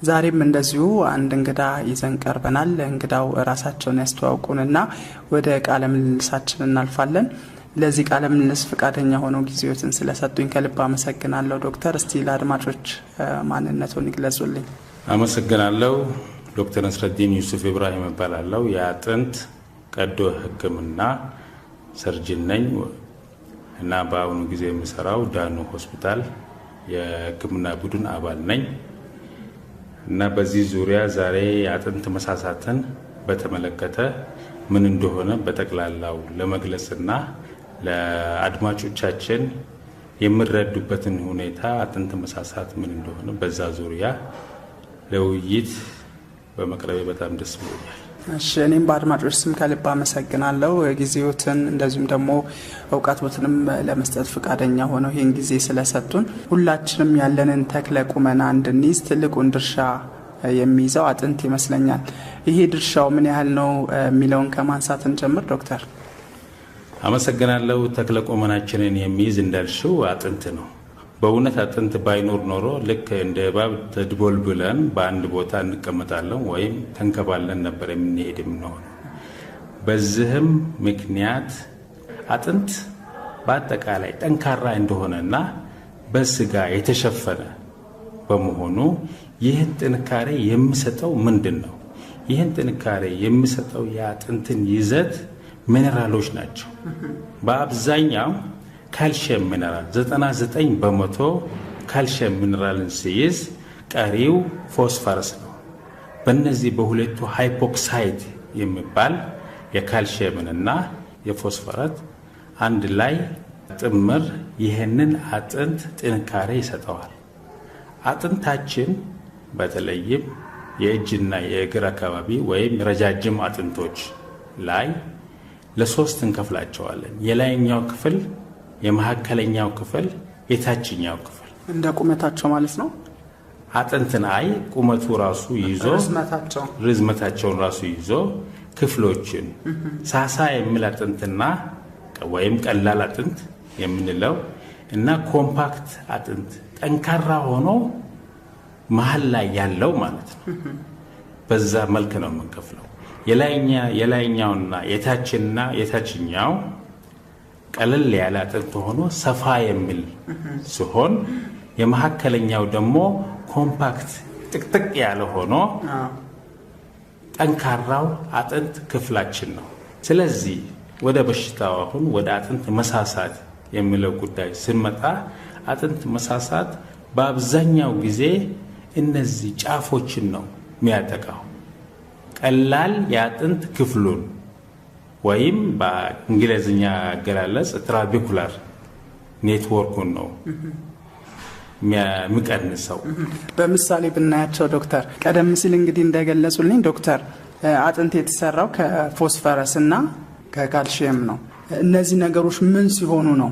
ዛሬም እንደዚሁ አንድ እንግዳ ይዘን ቀርበናል። እንግዳው ራሳቸውን ያስተዋውቁንና ወደ ቃለ ምልልሳችን እናልፋለን። ለዚህ ቃለ ምልልስ ፈቃደኛ ሆነው ጊዜዎትን ስለሰጡኝ ከልብ አመሰግናለሁ። ዶክተር እስቲ ለአድማጮች ማንነቱን ይግለጹልኝ። አመሰግናለሁ። ዶክተር ነስረዲን ዩሱፍ ኢብራሂም እባላለሁ። የአጥንት ቀዶ ሕክምና ሰርጅን ነኝ እና በአሁኑ ጊዜ የምሰራው ዳኑ ሆስፒታል የሕክምና ቡድን አባል ነኝ እና በዚህ ዙሪያ ዛሬ የአጥንት መሳሳትን በተመለከተ ምን እንደሆነ በጠቅላላው ለመግለጽና ለአድማጮቻችን የሚረዱበትን ሁኔታ አጥንት መሳሳት ምን እንደሆነ በዛ ዙሪያ ለውይይት በመቅረቤ በጣም ደስ ብሎኛል። እሺ፣ እኔም በአድማጮች ስም ከልብ አመሰግናለሁ። ጊዜዎትን እንደዚሁም ደግሞ እውቀቶትንም ለመስጠት ፈቃደኛ ሆነው ይህን ጊዜ ስለሰጡን። ሁላችንም ያለንን ተክለ ቁመና እንድንይዝ ትልቁን ድርሻ የሚይዘው አጥንት ይመስለኛል። ይሄ ድርሻው ምን ያህል ነው የሚለውን ከማንሳት እንጀምር ዶክተር። አመሰግናለሁ። ተክለ ቁመናችንን የሚይዝ እንዳልሽው አጥንት ነው። በእውነት አጥንት ባይኖር ኖሮ ልክ እንደ እባብ ተድቦልብለን በአንድ ቦታ እንቀመጣለን ወይም ተንከባለን ነበር የምንሄድ የምንሆነው። በዚህም ምክንያት አጥንት በአጠቃላይ ጠንካራ እንደሆነና በስጋ የተሸፈነ በመሆኑ ይህን ጥንካሬ የሚሰጠው ምንድን ነው? ይህን ጥንካሬ የሚሰጠው የአጥንትን ይዘት ሚነራሎች ናቸው። በአብዛኛው ካልሽየም ሚነራል 99% ካልሽየም ሚነራልን ሲይዝ ቀሪው ፎስፈረስ ነው። በእነዚህ በሁለቱ ሃይፖክሳይድ የሚባል የካልሽየምንና የፎስፈረት አንድ ላይ ጥምር ይህንን አጥንት ጥንካሬ ይሰጠዋል። አጥንታችን በተለይም የእጅና የእግር አካባቢ ወይም ረጃጅም አጥንቶች ላይ ለሶስት እንከፍላቸዋለን። የላይኛው ክፍል፣ የመካከለኛው ክፍል፣ የታችኛው ክፍል። እንደ ቁመታቸው ማለት ነው። አጥንትን ቁመቱ ራሱ ይዞ ርዝመታቸውን ራሱ ይዞ ክፍሎችን ሳሳ የሚል አጥንትና ወይም ቀላል አጥንት የምንለው እና ኮምፓክት አጥንት ጠንካራ ሆኖ መሀል ላይ ያለው ማለት ነው። በዛ መልክ ነው የምንከፍለው። የላይኛውና የታችኛው ቀለል ያለ አጥንት ሆኖ ሰፋ የሚል ሲሆን የመካከለኛው ደግሞ ኮምፓክት ጥቅጥቅ ያለ ሆኖ ጠንካራው አጥንት ክፍላችን ነው። ስለዚህ ወደ በሽታው አሁን ወደ አጥንት መሳሳት የሚለው ጉዳይ ስንመጣ አጥንት መሳሳት በአብዛኛው ጊዜ እነዚህ ጫፎችን ነው የሚያጠቃው። ቀላል የአጥንት ክፍሉን ወይም በእንግሊዝኛ አገላለጽ ትራቢኩላር ኔትወርኩን ነው የሚቀንሰው። በምሳሌ ብናያቸው ዶክተር፣ ቀደም ሲል እንግዲህ እንደገለጹልኝ ዶክተር አጥንት የተሰራው ከፎስፈረስ እና ከካልሽየም ነው። እነዚህ ነገሮች ምን ሲሆኑ ነው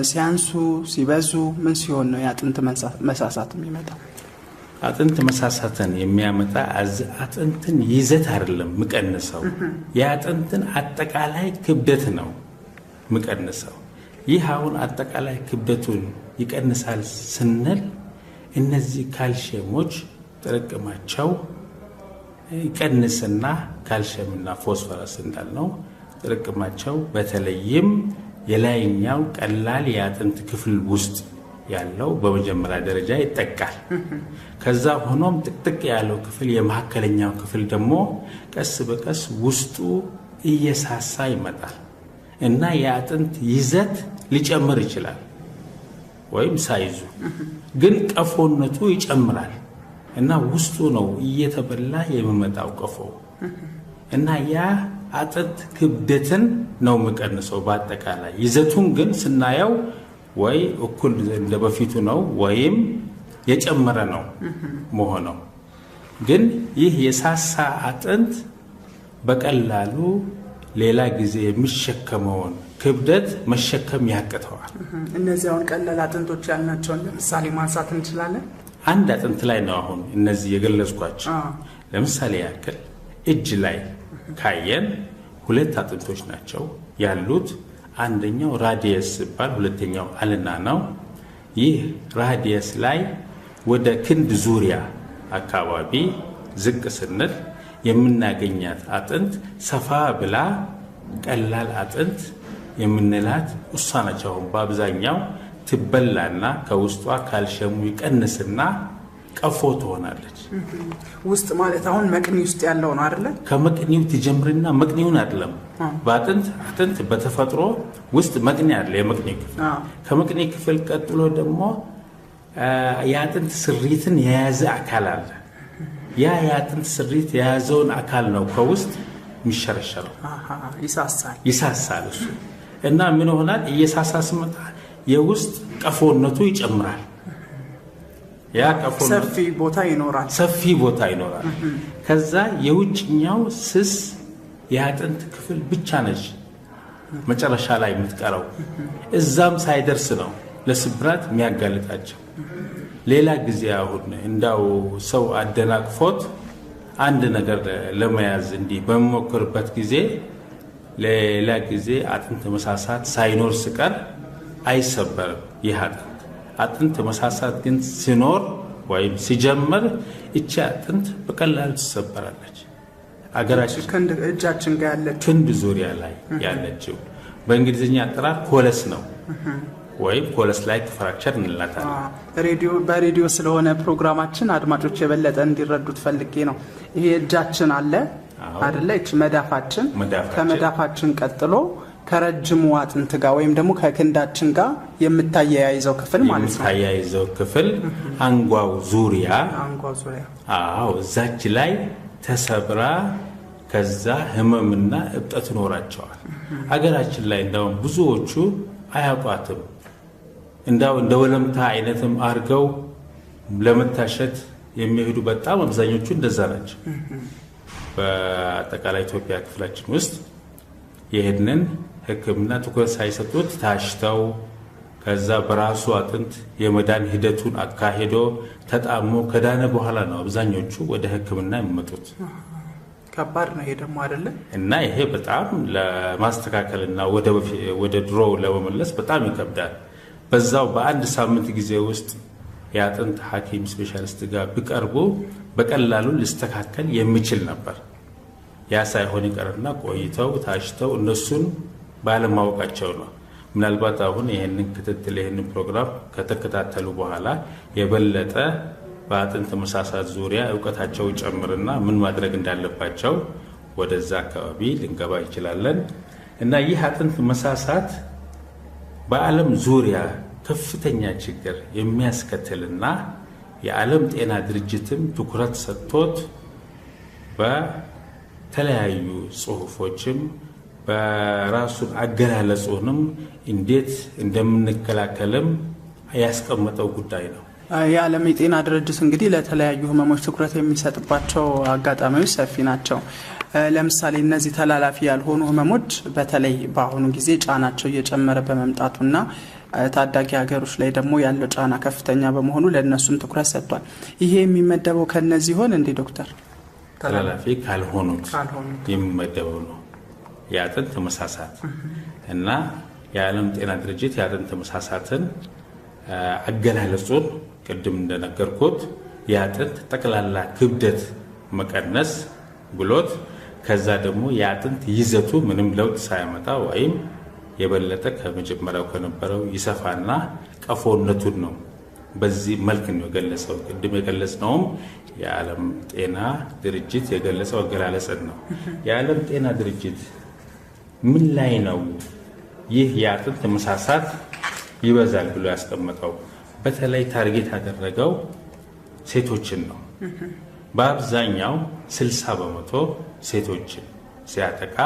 ሲያንሱ ሲበዙ ምን ሲሆን ነው የአጥንት መሳሳት የሚመጣው? አጥንት መሳሳትን የሚያመጣ አጥንትን ይዘት አይደለም የሚቀንሰው፣ የአጥንትን አጠቃላይ ክብደት ነው የሚቀንሰው። ይህ አሁን አጠቃላይ ክብደቱን ይቀንሳል ስንል እነዚህ ካልሽየሞች ጥርቅማቸው ይቀንስና ካልሽየምና ፎስፈረስ እንዳልነው ጥርቅማቸው በተለይም የላይኛው ቀላል የአጥንት ክፍል ውስጥ ያለው በመጀመሪያ ደረጃ ይጠቃል። ከዛ ሆኖም ጥቅጥቅ ያለው ክፍል የመካከለኛው ክፍል ደግሞ ቀስ በቀስ ውስጡ እየሳሳ ይመጣል እና የአጥንት ይዘት ሊጨምር ይችላል ወይም ሳይዙ ግን ቀፎነቱ ይጨምራል እና ውስጡ ነው እየተበላ የሚመጣው ቀፎ እና ያ አጥንት ክብደትን ነው የሚቀንሰው። በአጠቃላይ ይዘቱን ግን ስናየው ወይ እኩል እንደ በፊቱ ነው ወይም የጨመረ ነው መሆነው። ግን ይህ የሳሳ አጥንት በቀላሉ ሌላ ጊዜ የሚሸከመውን ክብደት መሸከም ያቅተዋል። እነዚህ አሁን ቀላል አጥንቶች ያልናቸውን ለምሳሌ ማንሳት እንችላለን። አንድ አጥንት ላይ ነው አሁን እነዚህ የገለጽኳቸው። ለምሳሌ ያክል እጅ ላይ ካየን ሁለት አጥንቶች ናቸው ያሉት። አንደኛው ራዲየስ ሲባል ሁለተኛው አልና ነው። ይህ ራዲየስ ላይ ወደ ክንድ ዙሪያ አካባቢ ዝቅ ስንል የምናገኛት አጥንት ሰፋ ብላ ቀላል አጥንት የምንላት እሷ ነች። አሁን በአብዛኛው ትበላና ከውስጧ ካልሸሙ ይቀንስና ቀፎ ትሆናለች። ውስጥ ማለት አሁን መቅኒ ውስጥ ያለው ነው አይደለ? ከመቅኒው ትጀምርና መቅኒውን አይደለም አጥንት በተፈጥሮ ውስጥ መቅኒ አለ። የመቅኒ ክፍል ከመቅኒ ክፍል ቀጥሎ ደግሞ የአጥንት ስሪትን የያዘ አካል አለ። ያ የአጥንት ስሪት የያዘውን አካል ነው ከውስጥ የሚሸረሸረው። ይሳሳል እሱ እና ምን ሆናል? እየሳሳ ሲመጣ የውስጥ ቀፎነቱ ይጨምራል። ያ ቀፎነቱ ሰፊ ቦታ ይኖራል። ከዛ የውጭኛው ስስ የአጥንት ክፍል ብቻ ነች መጨረሻ ላይ የምትቀረው። እዛም ሳይደርስ ነው ለስብራት የሚያጋልጣቸው። ሌላ ጊዜ አሁን እንዳው ሰው አደናቅፎት አንድ ነገር ለመያዝ እንዲህ በሚሞክርበት ጊዜ ሌላ ጊዜ አጥንት መሳሳት ሳይኖር ሲቀር አይሰበርም። ይህ አጥንት መሳሳት ግን ሲኖር ወይም ሲጀምር እቺ አጥንት በቀላሉ ትሰበራለች። አገራችን እጃችን ጋር ያለችው ክንድ ዙሪያ ላይ ያለችው በእንግሊዝኛ አጠራር ኮለስ ነው ወይም ኮለስ ላይ ፍራክቸር እንላታለን። በሬዲዮ ስለሆነ ፕሮግራማችን አድማጮች የበለጠ እንዲረዱት ፈልጌ ነው። ይሄ እጃችን አለ አይደለ? እቺ መዳፋችን ከመዳፋችን ቀጥሎ ከረጅሙ አጥንት ጋር ወይም ደግሞ ከክንዳችን ጋር የምታያይዘው ክፍል ማለት ነው። የምታያይዘው ክፍል አንጓው ዙሪያ እዛች ላይ ተሰብራ ከዛ ህመምና እብጠት ኖራቸዋል። አገራችን ላይ እንደውም ብዙዎቹ አያውቋትም። እንዳው እንደ ወለምታ አይነትም አርገው ለመታሸት የሚሄዱ በጣም አብዛኞቹ እንደዛ ናቸው። በአጠቃላይ ኢትዮጵያ ክፍላችን ውስጥ ይሄንን ሕክምና ትኩረት ሳይሰጡት ታሽተው ከዛ በራሱ አጥንት የመዳን ሂደቱን አካሄዶ ተጣሞ ከዳነ በኋላ ነው አብዛኞቹ ወደ ሕክምና የሚመጡት። ከባድ ነው ይሄ ደግሞ አይደለ? እና ይሄ በጣም ለማስተካከልና ወደ ድሮ ለመመለስ በጣም ይከብዳል። በዛው በአንድ ሳምንት ጊዜ ውስጥ የአጥንት ሐኪም ስፔሻሊስት ጋር ቢቀርቡ በቀላሉ ሊስተካከል የሚችል ነበር። ያ ሳይሆን ይቀርና ቆይተው ታሽተው እነሱን ባለማወቃቸው ነው። ምናልባት አሁን ይሄንን ፕሮግራም ከተከታተሉ በኋላ የበለጠ በአጥንት መሳሳት ዙሪያ እውቀታቸው ጨምርና ምን ማድረግ እንዳለባቸው ወደዛ አካባቢ ልንገባ ይችላለን። እና ይህ አጥንት መሳሳት በዓለም ዙሪያ ከፍተኛ ችግር የሚያስከትልና የዓለም ጤና ድርጅትም ትኩረት ሰጥቶት በተለያዩ ጽሁፎችም በራሱን አገላለጹንም እንዴት እንደምንከላከልም ያስቀመጠው ጉዳይ ነው። የዓለም የጤና ድርጅት እንግዲህ ለተለያዩ ህመሞች ትኩረት የሚሰጥባቸው አጋጣሚዎች ሰፊ ናቸው። ለምሳሌ እነዚህ ተላላፊ ያልሆኑ ህመሞች በተለይ በአሁኑ ጊዜ ጫናቸው እየጨመረ በመምጣቱና ታዳጊ ሀገሮች ላይ ደግሞ ያለው ጫና ከፍተኛ በመሆኑ ለእነሱም ትኩረት ሰጥቷል። ይሄ የሚመደበው ከነዚህ ሆን እንዴ ዶክተር? ተላላፊ ካልሆኑት የሚመደበው ነው የአጥንት መሳሳት እና የዓለም ጤና ድርጅት የአጥንት መሳሳትን አገላለጹን ቅድም እንደነገርኩት የአጥንት ጠቅላላ ክብደት መቀነስ ብሎት ከዛ ደግሞ የአጥንት ይዘቱ ምንም ለውጥ ሳያመጣ ወይም የበለጠ ከመጀመሪያው ከነበረው ይሰፋና ቀፎነቱን ነው በዚህ መልክ ነው የገለጸው። ቅድም የገለጽነውም የዓለም ጤና ድርጅት የገለጸው አገላለጽን ነው። የዓለም ጤና ድርጅት ምን ላይ ነው ይህ የአጥንት መሳሳት ይበዛል ብሎ ያስቀመጠው? በተለይ ታርጌት ያደረገው ሴቶችን ነው። በአብዛኛው 60% ሴቶችን ሲያጠቃ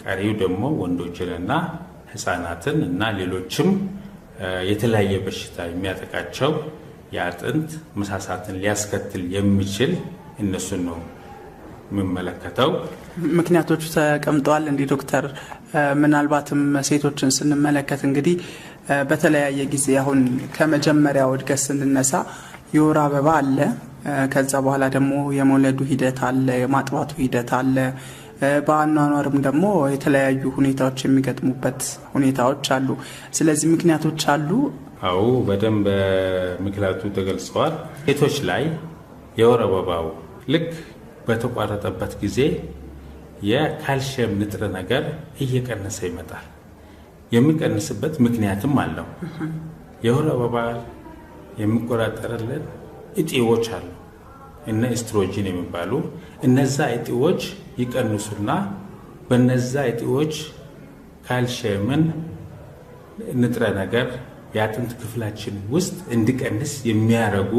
ቀሪው ደግሞ ወንዶችንና ህፃናትን እና ሌሎችም የተለያየ በሽታ የሚያጠቃቸው የአጥንት መሳሳትን ሊያስከትል የሚችል እነሱን ነው የሚመለከተው። ምክንያቶቹ ተቀምጠዋል እንዲህ ዶክተር። ምናልባትም ሴቶችን ስንመለከት እንግዲህ በተለያየ ጊዜ አሁን ከመጀመሪያው እድገት ስንነሳ የወር አበባ አለ። ከዛ በኋላ ደግሞ የመውለዱ ሂደት አለ፣ የማጥባቱ ሂደት አለ። በአኗኗርም ደግሞ የተለያዩ ሁኔታዎች የሚገጥሙበት ሁኔታዎች አሉ። ስለዚህ ምክንያቶች አሉ። አዎ በደንብ ምክንያቱ ተገልጸዋል። ሴቶች ላይ የወር አበባው ልክ በተቋረጠበት ጊዜ የካልሽየም ንጥረ ነገር እየቀነሰ ይመጣል። የሚቀንስበት ምክንያትም አለው። የወር አበባ የሚቆጣጠርልን እጢዎች አሉ እና ኤስትሮጂን የሚባሉ እነዛ እጢዎች ይቀንሱና በነዛ እጢዎች ካልሽየምን ንጥረ ነገር የአጥንት ክፍላችን ውስጥ እንዲቀንስ የሚያደርጉ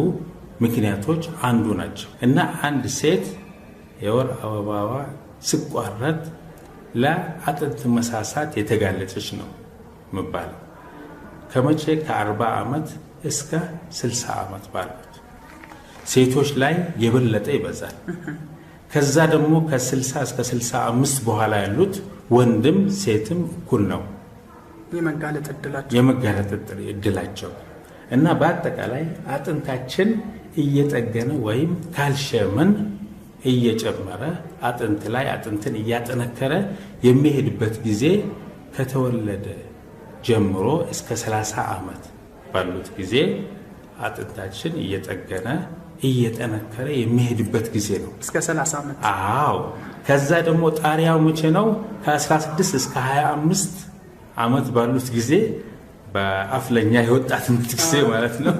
ምክንያቶች አንዱ ናቸው እና አንድ ሴት የወር አበባዋ ሲቋረጥ ለአጥንት መሳሳት የተጋለጠች ነው የሚባለው። ከመቼ ከ40 ዓመት እስከ 60 ዓመት ባሉት ሴቶች ላይ የበለጠ ይበዛል። ከዛ ደግሞ ከ60 እስከ 65 በኋላ ያሉት ወንድም ሴትም እኩል ነው የመጋለጥ እድላቸው እና በአጠቃላይ አጥንታችን እየጠገነ ወይም ካልሽየምን እየጨመረ አጥንት ላይ አጥንትን እያጠነከረ የሚሄድበት ጊዜ ከተወለደ ጀምሮ እስከ 30 ዓመት ባሉት ጊዜ አጥንታችን እየጠገነ እየጠነከረ የሚሄድበት ጊዜ ነው። እስከ 30 ዓመት። አዎ። ከዛ ደግሞ ጣሪያው መቼ ነው? ከ16 እስከ 25 ዓመት ባሉት ጊዜ በአፍለኛ የወጣትነት ጊዜ ማለት ነው።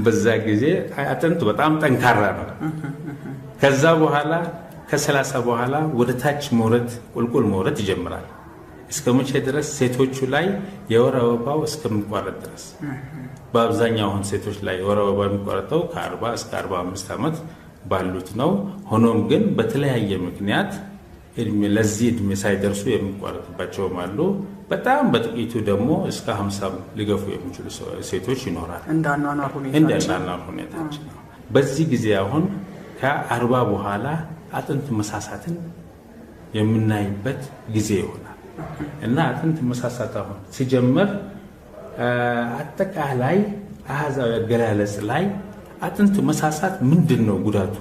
በዛ ጊዜ አጥንት በጣም ጠንካራ ነው። ከዛ በኋላ ከ30 በኋላ ወደ ታች መውረድ ቁልቁል መውረድ ይጀምራል። እስከ መቼ ድረስ? ሴቶቹ ላይ የወር አበባው እስከሚቋረጥ ድረስ። በአብዛኛው አሁን ሴቶች ላይ የወር አበባ የሚቋረጠው ከ40 እስከ 45 ዓመት ባሉት ነው። ሆኖም ግን በተለያየ ምክንያት ለዚህ እድሜ ሳይደርሱ የሚቋረጥባቸውም አሉ። በጣም በጥቂቱ ደግሞ እስከ 50 ሊገፉ የሚችሉ ሴቶች ይኖራል። እንዳናናር ሁኔታችን ነው። በዚህ ጊዜ አሁን ከ40 በኋላ አጥንት መሳሳትን የምናይበት ጊዜ ይሆናል እና አጥንት መሳሳት አሁን ሲጀምር አጠቃላይ አሃዛዊ አገላለጽ ላይ አጥንት መሳሳት ምንድን ነው ጉዳቱ?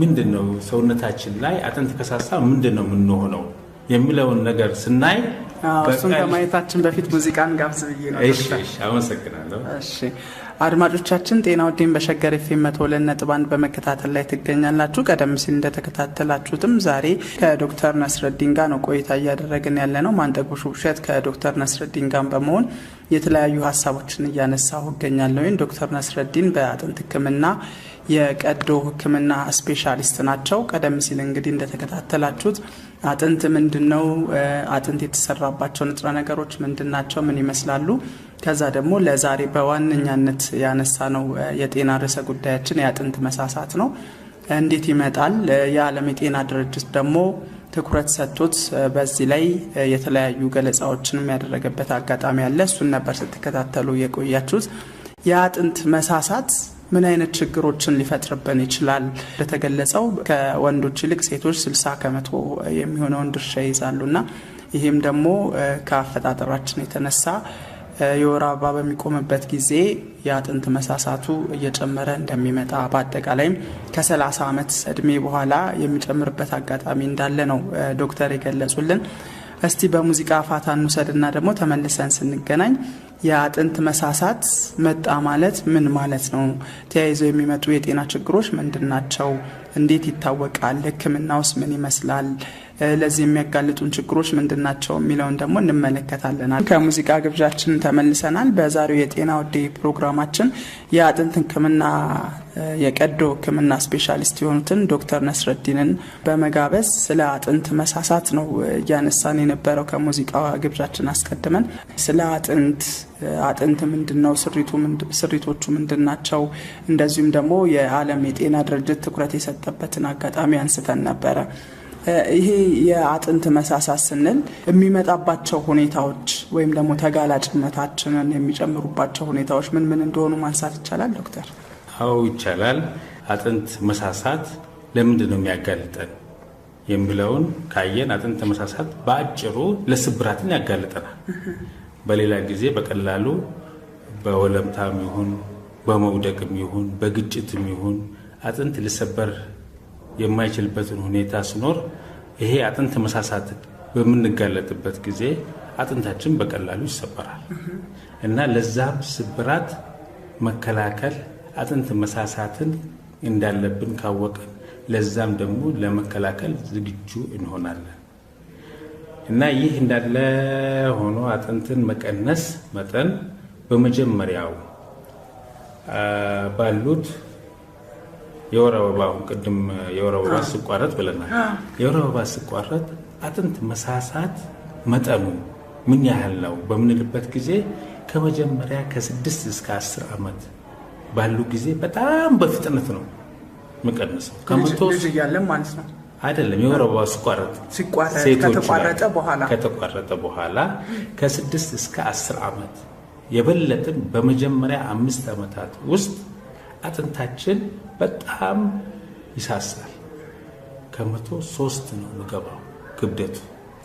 ምንድን ነው ሰውነታችን ላይ አጥንት ከሳሳ ምንድን ነው የምንሆነው የሚለውን ነገር ስናይ እሱን ከማየታችን በፊት ሙዚቃን ጋብዝ ብዬ ነው። እሺ፣ አመሰግናለሁ። እሺ አድማጮቻችን፣ ጤና ወዴን በሸገር ኤፍኤም 102.1 በመከታተል ላይ ትገኛላችሁ። ቀደም ሲል እንደተከታተላችሁትም ዛሬ ከዶክተር ነስረዲን ጋር ነው ቆይታ እያደረግን ያለ ነው። ማንጠግቦሽ ውብሸት ከዶክተር ነስረዲን ጋር በመሆን የተለያዩ ሀሳቦችን እያነሳሁ እገኛለሁ። ዶክተር ነስረዲን በአጥንት ሕክምና የቀዶ ሕክምና ስፔሻሊስት ናቸው። ቀደም ሲል እንግዲህ እንደተከታተላችሁት አጥንት ምንድነው፣ አጥንት የተሰራባቸው ንጥረ ነገሮች ምንድናቸው፣ ምን ይመስላሉ፣ ከዛ ደግሞ ለዛሬ በዋነኛነት ያነሳ ነው የጤና ርዕሰ ጉዳያችን የአጥንት መሳሳት ነው። እንዴት ይመጣል? የዓለም የጤና ድርጅት ደግሞ ትኩረት ሰጥቶት በዚህ ላይ የተለያዩ ገለጻዎችንም ያደረገበት አጋጣሚ አለ። እሱን ነበር ስትከታተሉ የቆያችሁት። የአጥንት መሳሳት ምን አይነት ችግሮችን ሊፈጥርብን ይችላል? እንደተገለጸው ከወንዶች ይልቅ ሴቶች 60% የሚሆነውን ድርሻ ይይዛሉና ይህም ደግሞ ከአፈጣጠራችን የተነሳ የወር አበባ በሚቆምበት ጊዜ የአጥንት መሳሳቱ እየጨመረ እንደሚመጣ በአጠቃላይም ከ30 ዓመት እድሜ በኋላ የሚጨምርበት አጋጣሚ እንዳለ ነው ዶክተር የገለጹልን። እስቲ በሙዚቃ ፋታ እንውሰድና ደግሞ ተመልሰን ስንገናኝ የአጥንት መሳሳት መጣ ማለት ምን ማለት ነው? ተያይዘው የሚመጡ የጤና ችግሮች ምንድናቸው? እንዴት ይታወቃል? ሕክምናውስ ምን ይመስላል? ለዚህ የሚያጋልጡን ችግሮች ምንድናቸው የሚለውን ደግሞ እንመለከታለን። ከሙዚቃ ግብዣችን ተመልሰናል። በዛሬው የጤና ወዴ ፕሮግራማችን የአጥንት ሕክምና የቀዶ ሕክምና ስፔሻሊስት የሆኑትን ዶክተር ነስረዲንን በመጋበዝ ስለ አጥንት መሳሳት ነው እያነሳን የነበረው። ከሙዚቃ ግብዣችን አስቀድመን ስለ አጥንት ምንድነው፣ ስሪቶቹ ምንድናቸው፣ እንደዚሁም ደግሞ የዓለም የጤና ድርጅት ትኩረት የሰጠበትን አጋጣሚ አንስተን ነበረ። ይሄ የአጥንት መሳሳት ስንል የሚመጣባቸው ሁኔታዎች ወይም ደግሞ ተጋላጭነታችንን የሚጨምሩባቸው ሁኔታዎች ምን ምን እንደሆኑ ማንሳት ይቻላል ዶክተር? አዎ ይቻላል። አጥንት መሳሳት ለምንድን ነው የሚያጋልጠን የሚለውን ካየን አጥንት መሳሳት በአጭሩ ለስብራትን ያጋልጠናል። በሌላ ጊዜ በቀላሉ በወለምታም ይሁን በመውደቅም ይሁን በግጭትም ይሁን አጥንት ሊሰበር የማይችልበትን ሁኔታ ሲኖር ይሄ አጥንት መሳሳት በምንጋለጥበት ጊዜ አጥንታችን በቀላሉ ይሰበራል እና ለዛም ስብራት መከላከል አጥንት መሳሳትን እንዳለብን ካወቅን ለዛም ደግሞ ለመከላከል ዝግጁ እንሆናለን እና ይህ እንዳለ ሆኖ አጥንትን መቀነስ መጠን በመጀመሪያው ባሉት የወር አበባው ቅድም የወር አበባ ሲቋረጥ ብለናል። የወር አበባ ሲቋረጥ አጥንት መሳሳት መጠኑ ምን ያህል ነው በምንልበት ጊዜ ከመጀመሪያ ከ6 እስከ 10 ዓመት ባሉ ጊዜ በጣም በፍጥነት ነው መቀነሰው። ልጅ እያለን ማለት ነው አይደለም። የወር አበባ ከተቋረጠ በኋላ ከ6 እስከ 10 ዓመት የበለጠን በመጀመሪያ 5 ዓመታት ውስጥ አጥንታችን በጣም ይሳሳል። ከ103 ነው የሚገባው ክብደቱ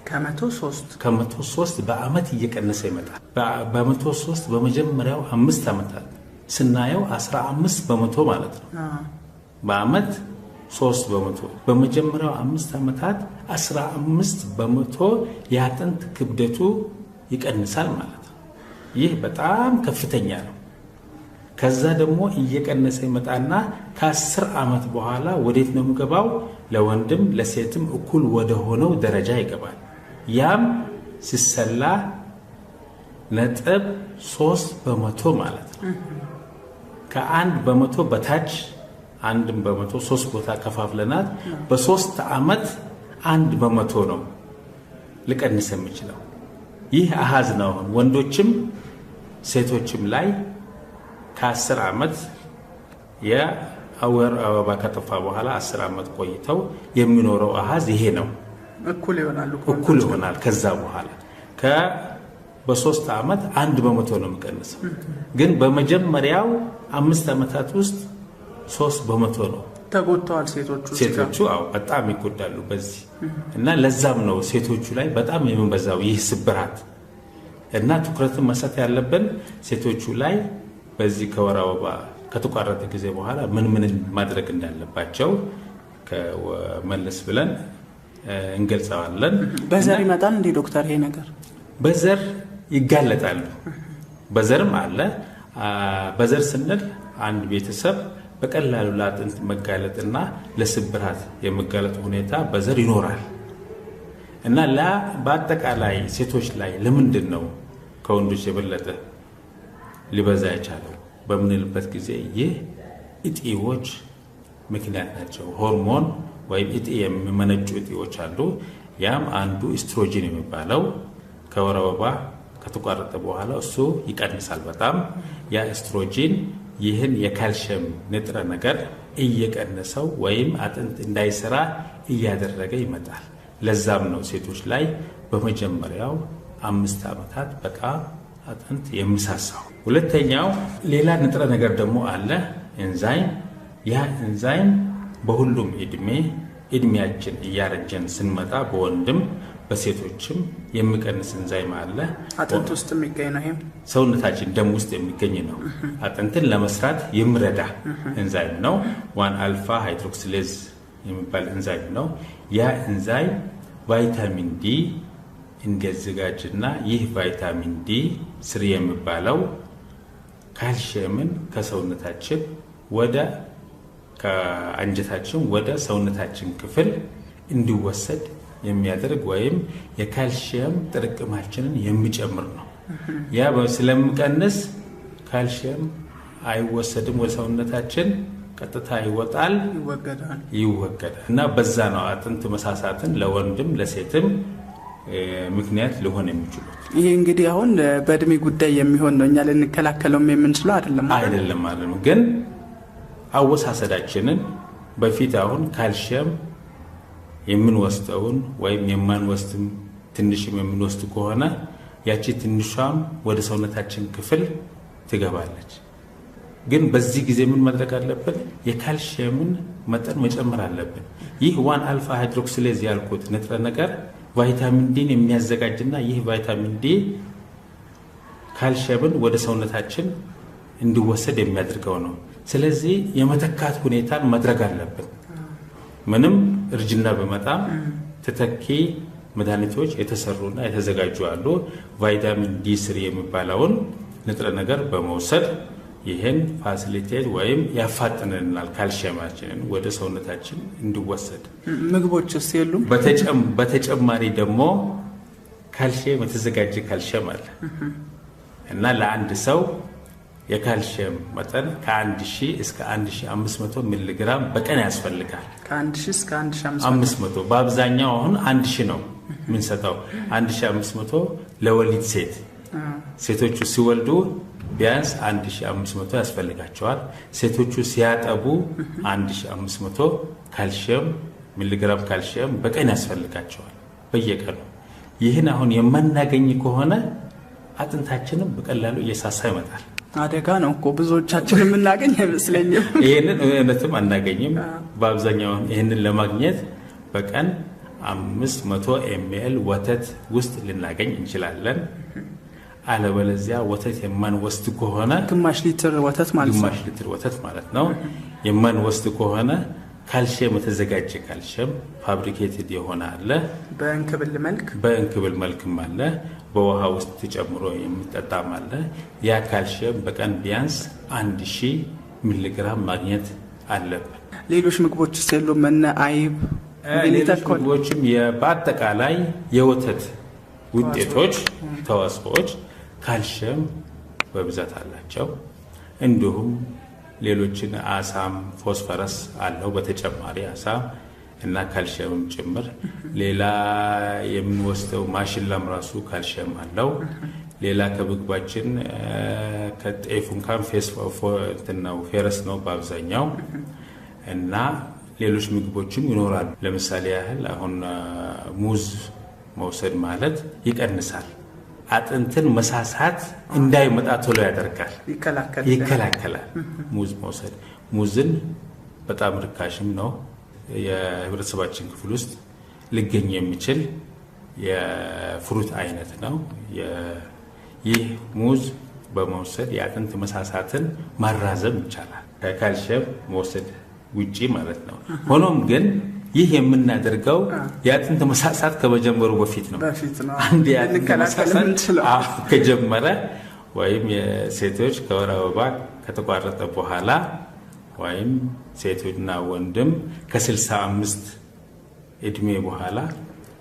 ከ103 በአመት እየቀነሰ ይመጣል። በ103 በመጀመሪያው 5 ዓመታት ስናየው 15% ማለት ነው። በአመት 3% በመጀመሪያው 5 ዓመታት 15% የአጥንት ክብደቱ ይቀንሳል ማለት ነው። ይህ በጣም ከፍተኛ ነው። ከዛ ደግሞ እየቀነሰ ይመጣና ከ10 ዓመት በኋላ ወዴት ነው የሚገባው? ለወንድም ለሴትም እኩል ወደ ሆነው ደረጃ ይገባል። ያም ሲሰላ 3% ማለት ነው። ከ1% በታች 1% 3 ቦታ ከፋፍለናት በ3 ዓመት 1% ነው ሊቀንስ የሚችለው። ይህ አሃዝ ነው። ወንዶችም ሴቶችም ላይ ከ10 ዓመት የወር አበባ ከጠፋ በኋላ 10 ዓመት ቆይተው የሚኖረው አሃዝ ይሄ ነው። እኩል ይሆናል። ከዛ በኋላ በ3 ዓመት 1% ነው የሚቀንሰው። ግን በመጀመሪያው 5 ዓመታት ውስጥ 3% ነው። ተጎድተዋል ሴቶቹ። በጣም ይጎዳሉ በዚህ እና ለዛም ነው ሴቶቹ ላይ በጣም የሚበዛው ይህ ስብራት እና ትኩረትን መስጠት ያለብን ሴቶቹ ላይ በዚህ ከወር አበባ ከተቋረጠ ጊዜ በኋላ ምን ማድረግ እንዳለባቸው ከመለስ ብለን እንገልጸዋለን። በዘር ይመጣል እንዴ ዶክተር? ይሄ ነገር በዘር ይጋለጣሉ። በዘርም አለ። በዘር ስንል አንድ ቤተሰብ በቀላሉ ለአጥንት መጋለጥና ለስብራት የመጋለጥ ሁኔታ በዘር ይኖራል እና በአጠቃላይ ሴቶች ላይ ለምንድን ነው ከወንዶች የበለጠ ሊበዛ የቻለው በምንልበት ጊዜ ይህ እጢዎች ምክንያት ናቸው። ሆርሞን ወይም እጢ የሚመነጩ እጢዎች አሉ። ያም አንዱ ኤስትሮጂን የሚባለው ከወር አበባ ከተቋረጠ በኋላ እሱ ይቀንሳል በጣም። ያ ኤስትሮጂን ይህን የካልሽየም ንጥረ ነገር እየቀነሰው ወይም አጥንት እንዳይሰራ እያደረገ ይመጣል። ለዛም ነው ሴቶች ላይ በመጀመሪያው 5 ዓመታት በጣም አጥንት የሚሳሳው። ሁለተኛው ሌላ ንጥረ ነገር ደግሞ አለ፣ ኤንዛይም። ያ ኤንዛይም በሁሉም እድሜያችን እያረጀን ስንመጣ በወንድም በሴቶችም የሚቀንስ ኤንዛይም አለ። አጥንት ውስጥ የሚገኝ ነው። ይሄም ሰውነታችን ደም ውስጥ የሚገኝ ነው። አጥንትን ለመስራት የሚረዳ ኤንዛይም ነው። 1 አልፋ ሃይድሮክሲሌዝ የሚባል ኤንዛይም ነው። ያ ኤንዛይም ቫይታሚን ዲ እንዲያዘጋጅና ይህ ቫይታሚን ዲ ስር የሚባለው ካልሽየምን ከሰውነታችን ከአንጀታችን ወደ ሰውነታችን ክፍል እንዲወሰድ የሚያደርግ ወይም የካልሽየም ጥርቅማችንን የሚጨምር ነው። ያ ስለሚቀንስ ካልሽየም አይወሰድም ወደ ሰውነታችን፣ ቀጥታ ይወጣል፣ ይወገዳል እና በዛ ነው አጥንት መሳሳትን ለወንድም ለሴትም ምክንያት ሊሆን የሚችሉት። ይሄ እንግዲህ አሁን በእድሜ ጉዳይ የሚሆን ነው። እኛ ልንከላከለው የምንችለው አይደለም። ግን አወሳሰዳችንን በፊት አሁን ካልሽየም የምንወስደውን ወይም የማንወስድም ትንሽም የምንወስድ ከሆነ ያቺ ትንሿም ወደ ሰውነታችን ክፍል ትገባለች። ግን በዚህ ጊዜ ምን ማድረግ አለብን? የካልሽየምን መጠን መጨመር አለብን። ይህ 1 አልፋ ሃይድሮክሲሌዝ ያልኩት ንጥረ ነገር ቫይታሚን ዲን የሚያዘጋጅና ይህ ቫይታሚን ዲ ካልሽየምን ወደ ሰውነታችን እንዲወሰድ የሚያደርገው ነው። ስለዚህ የመተካት ሁኔታን ማድረግ አለብን። ምንም እርጅና በመጣም ተተኪ መድኃኒቶች የተሰሩና የተዘጋጁ አሉ። ቫይታሚን ዲ3 የሚባለውን ንጥረ ነገር በመውሰድ ይህን ፋሲሊቴት ወይም ያፋጥንልናል ካልሽየማችንን ወደ ሰውነታችን እንዲወሰድ። ምግቦችስ የሉም? በተጨማሪ ደግሞ ካልሽየም የተዘጋጀ ካልሽየም አለ እና ለአንድ ሰው የካልሽየም መጠን ከ1000 እስከ 1500 ሚሊግራም በቀን ያስፈልጋል። ከ1000 እስከ 1500 በአብዛኛው አሁን 1000 ነው የምንሰጠው። 1500 ለወሊድ ሴቶቹ ሲወልዱ ቢያንስ 1500 ያስፈልጋቸዋል። ሴቶቹ ሲያጠቡ 1500 ካልሽየም ሚሊግራም ካልሽየም በቀን ያስፈልጋቸዋል በየቀኑ። ይህን አሁን የማናገኝ ከሆነ አጥንታችንም በቀላሉ እየሳሳ ይመጣል። አደጋ ነው እኮ ብዙዎቻችን የምናገኝ አይመስለኝም። ይህንን እውነትም አናገኝም። በአብዛኛው ይህንን ለማግኘት በቀን 500 ml ወተት ውስጥ ልናገኝ እንችላለን። አለበለዚያ ወተት የማንወስድ ከሆነ ግማሽ ሊትር ወተት ማለት ነው የማንወስድ ከሆነ ካልሽየም የተዘጋጀ ካልሽየም ፋብሪኬትድ የሆነ አለ፣ በእንክብል መልክም አለ፣ በውሃ ውስጥ ተጨምሮ የሚጠጣም አለ። ያ ካልሽየም በቀን ቢያንስ 1000 ሚሊግራም ማግኘት አለብን። ሌሎች ምግቦች የሉም? እነ አይብ፣ ሌሎች ምግቦችም በአጠቃላይ የወተት ውጤቶች ተዋጽኦች ካልሽየም በብዛት አላቸው። እንዲሁም ሌሎችን አሳም ፎስፈረስ አለው በተጨማሪ አሳ እና ካልሽየም ጭምር። ሌላ የምንወስደው ማሽላም ራሱ ካልሽየም አለው። ሌላ ከምግባችን ከጤፍ እንኳን ፌረስ ነው በአብዛኛው እና ሌሎች ምግቦችም ይኖራሉ። ለምሳሌ ያህል አሁን ሙዝ መውሰድ ማለት ይቀንሳል፣ አጥንትን መሳሳት እንዳይመጣ ቶሎ ያደርጋል፣ ይከላከላል። ሙዝ መውሰድ ሙዝን በጣም ርካሽም ነው። የህብረተሰባችን ክፍል ውስጥ ሊገኝ የሚችል የፍሩት አይነት ነው። ይህ ሙዝ በመውሰድ የአጥንት መሳሳትን ማራዘም ይቻላል ከካልሽየም መውሰድ ውጪ ማለት ነው። ሆኖም ግን ይህ የምናደርገው የአጥንት መሳሳት ከመጀመሩ በፊት ነው። አንድ የአጥንት መሳሳት ከጀመረ ወይም የሴቶች ከወር አበባ ከተቋረጠ በኋላ ወይም ሴቶችና ወንድም ከ65 እድሜ በኋላ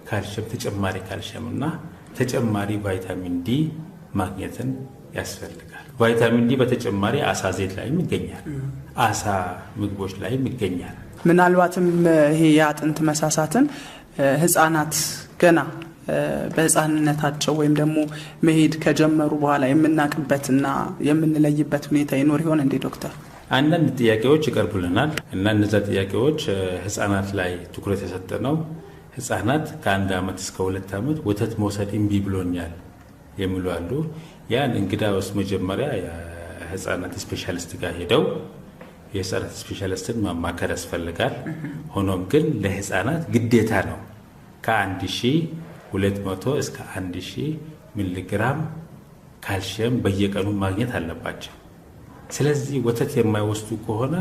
ካልሽየም ተጨማሪ ካልሽየም እና ተጨማሪ ቫይታሚን ዲ ማግኘትን ያስፈልጋል። ቫይታሚን ዲ በተጨማሪ አሳ ዘይት ላይም ይገኛል፣ አሳ ምግቦች ላይም ይገኛል። ምናልባትም ይሄ የአጥንት መሳሳትን ህፃናት ገና በህፃንነታቸው ወይም ደግሞ መሄድ ከጀመሩ በኋላ የምናቅበትና የምንለይበት ሁኔታ ይኖር ይሆን እንዴ ዶክተር? አንዳንድ ጥያቄዎች ይቀርቡልናል እና እነዛ ጥያቄዎች ህፃናት ላይ ትኩረት የሰጠ ነው። ህፃናት ከ1 ዓመት እስከ 2 ዓመት ወተት መውሰድ እምቢ ብሎኛል የሚሉ አሉ። ያን እንግዳ ውስጥ መጀመሪያ የህፃናት ስፔሻሊስት ጋር ሄደው የህፃናት ስፔሻሊስትን ማማከር ያስፈልጋል። ሆኖም ግን ለህፃናት ግዴታ ነው ከ1200 እስከ 1000 ሚሊግራም ካልሽየም በየቀኑ ማግኘት አለባቸው። ስለዚህ ወተት የማይወስዱ ከሆነ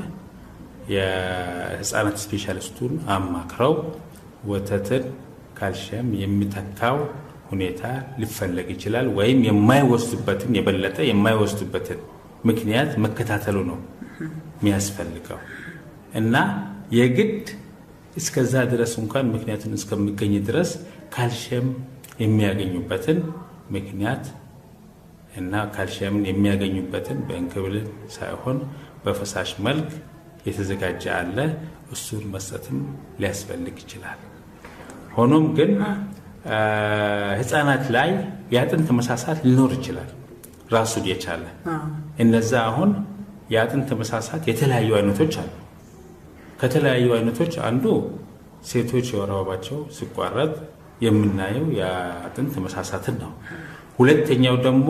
የህፃናት ስፔሻሊስቱን አማክረው ወተትን ካልሽየም የሚተካው ሁኔታ ሊፈለግ ይችላል። ወይም የማይወስዱበትን የበለጠ የማይወስዱበትን ምክንያት መከታተሉ ነው የሚያስፈልገው እና የግድ እስከዛ ድረስ እንኳን ምክንያቱን እስከሚገኝ ድረስ ካልሽየም የሚያገኙበትን ምክንያት እና ካልሽየምን የሚያገኙበትን በእንክብል ሳይሆን በፈሳሽ መልክ የተዘጋጀ አለ፣ እሱን መስጠትም ሊያስፈልግ ይችላል። ሆኖም ግን ህፃናት ላይ የአጥንት መሳሳት ሊኖር ይችላል ራሱን የቻለ። እነዛ አሁን የአጥንት መሳሳት የተለያዩ አይነቶች አሉ። ከተለያዩ አይነቶች አንዱ ሴቶች የወር አበባቸው ሲቋረጥ የምናየው የአጥንት መሳሳትን ነው። ሁለተኛው ደግሞ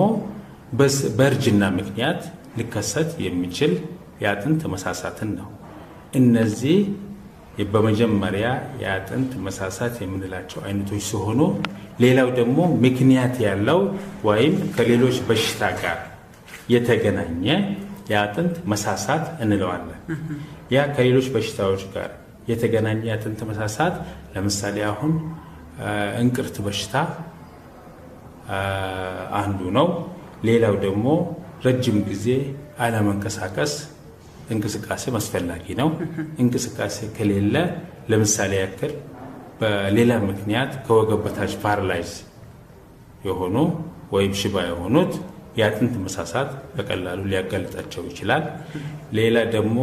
በእርጅና ምክንያት ሊከሰት የሚችል የአጥንት መሳሳትን ነው። እነዚህ በመጀመሪያ የአጥንት መሳሳት የምንላቸው አይነቶች ሲሆኑ፣ ሌላው ደግሞ ምክንያት ያለው ወይም ከሌሎች በሽታ ጋር የተገናኘ የአጥንት መሳሳት እንለዋለን። ያ ከሌሎች በሽታዎች ጋር የተገናኘ የአጥንት መሳሳት ለምሳሌ አሁን እንቅርት በሽታ አንዱ ነው። ሌላው ደግሞ ረጅም ጊዜ አለመንቀሳቀስ እንቅስቃሴ አስፈላጊ ነው። እንቅስቃሴ ከሌለ ለምሳሌ ያክል በሌላ ምክንያት ከወገብ በታች ፓራላይዝ የሆኑ ወይም ሽባ የሆኑት የአጥንት መሳሳት በቀላሉ ሊያጋልጣቸው ይችላል። ሌላ ደግሞ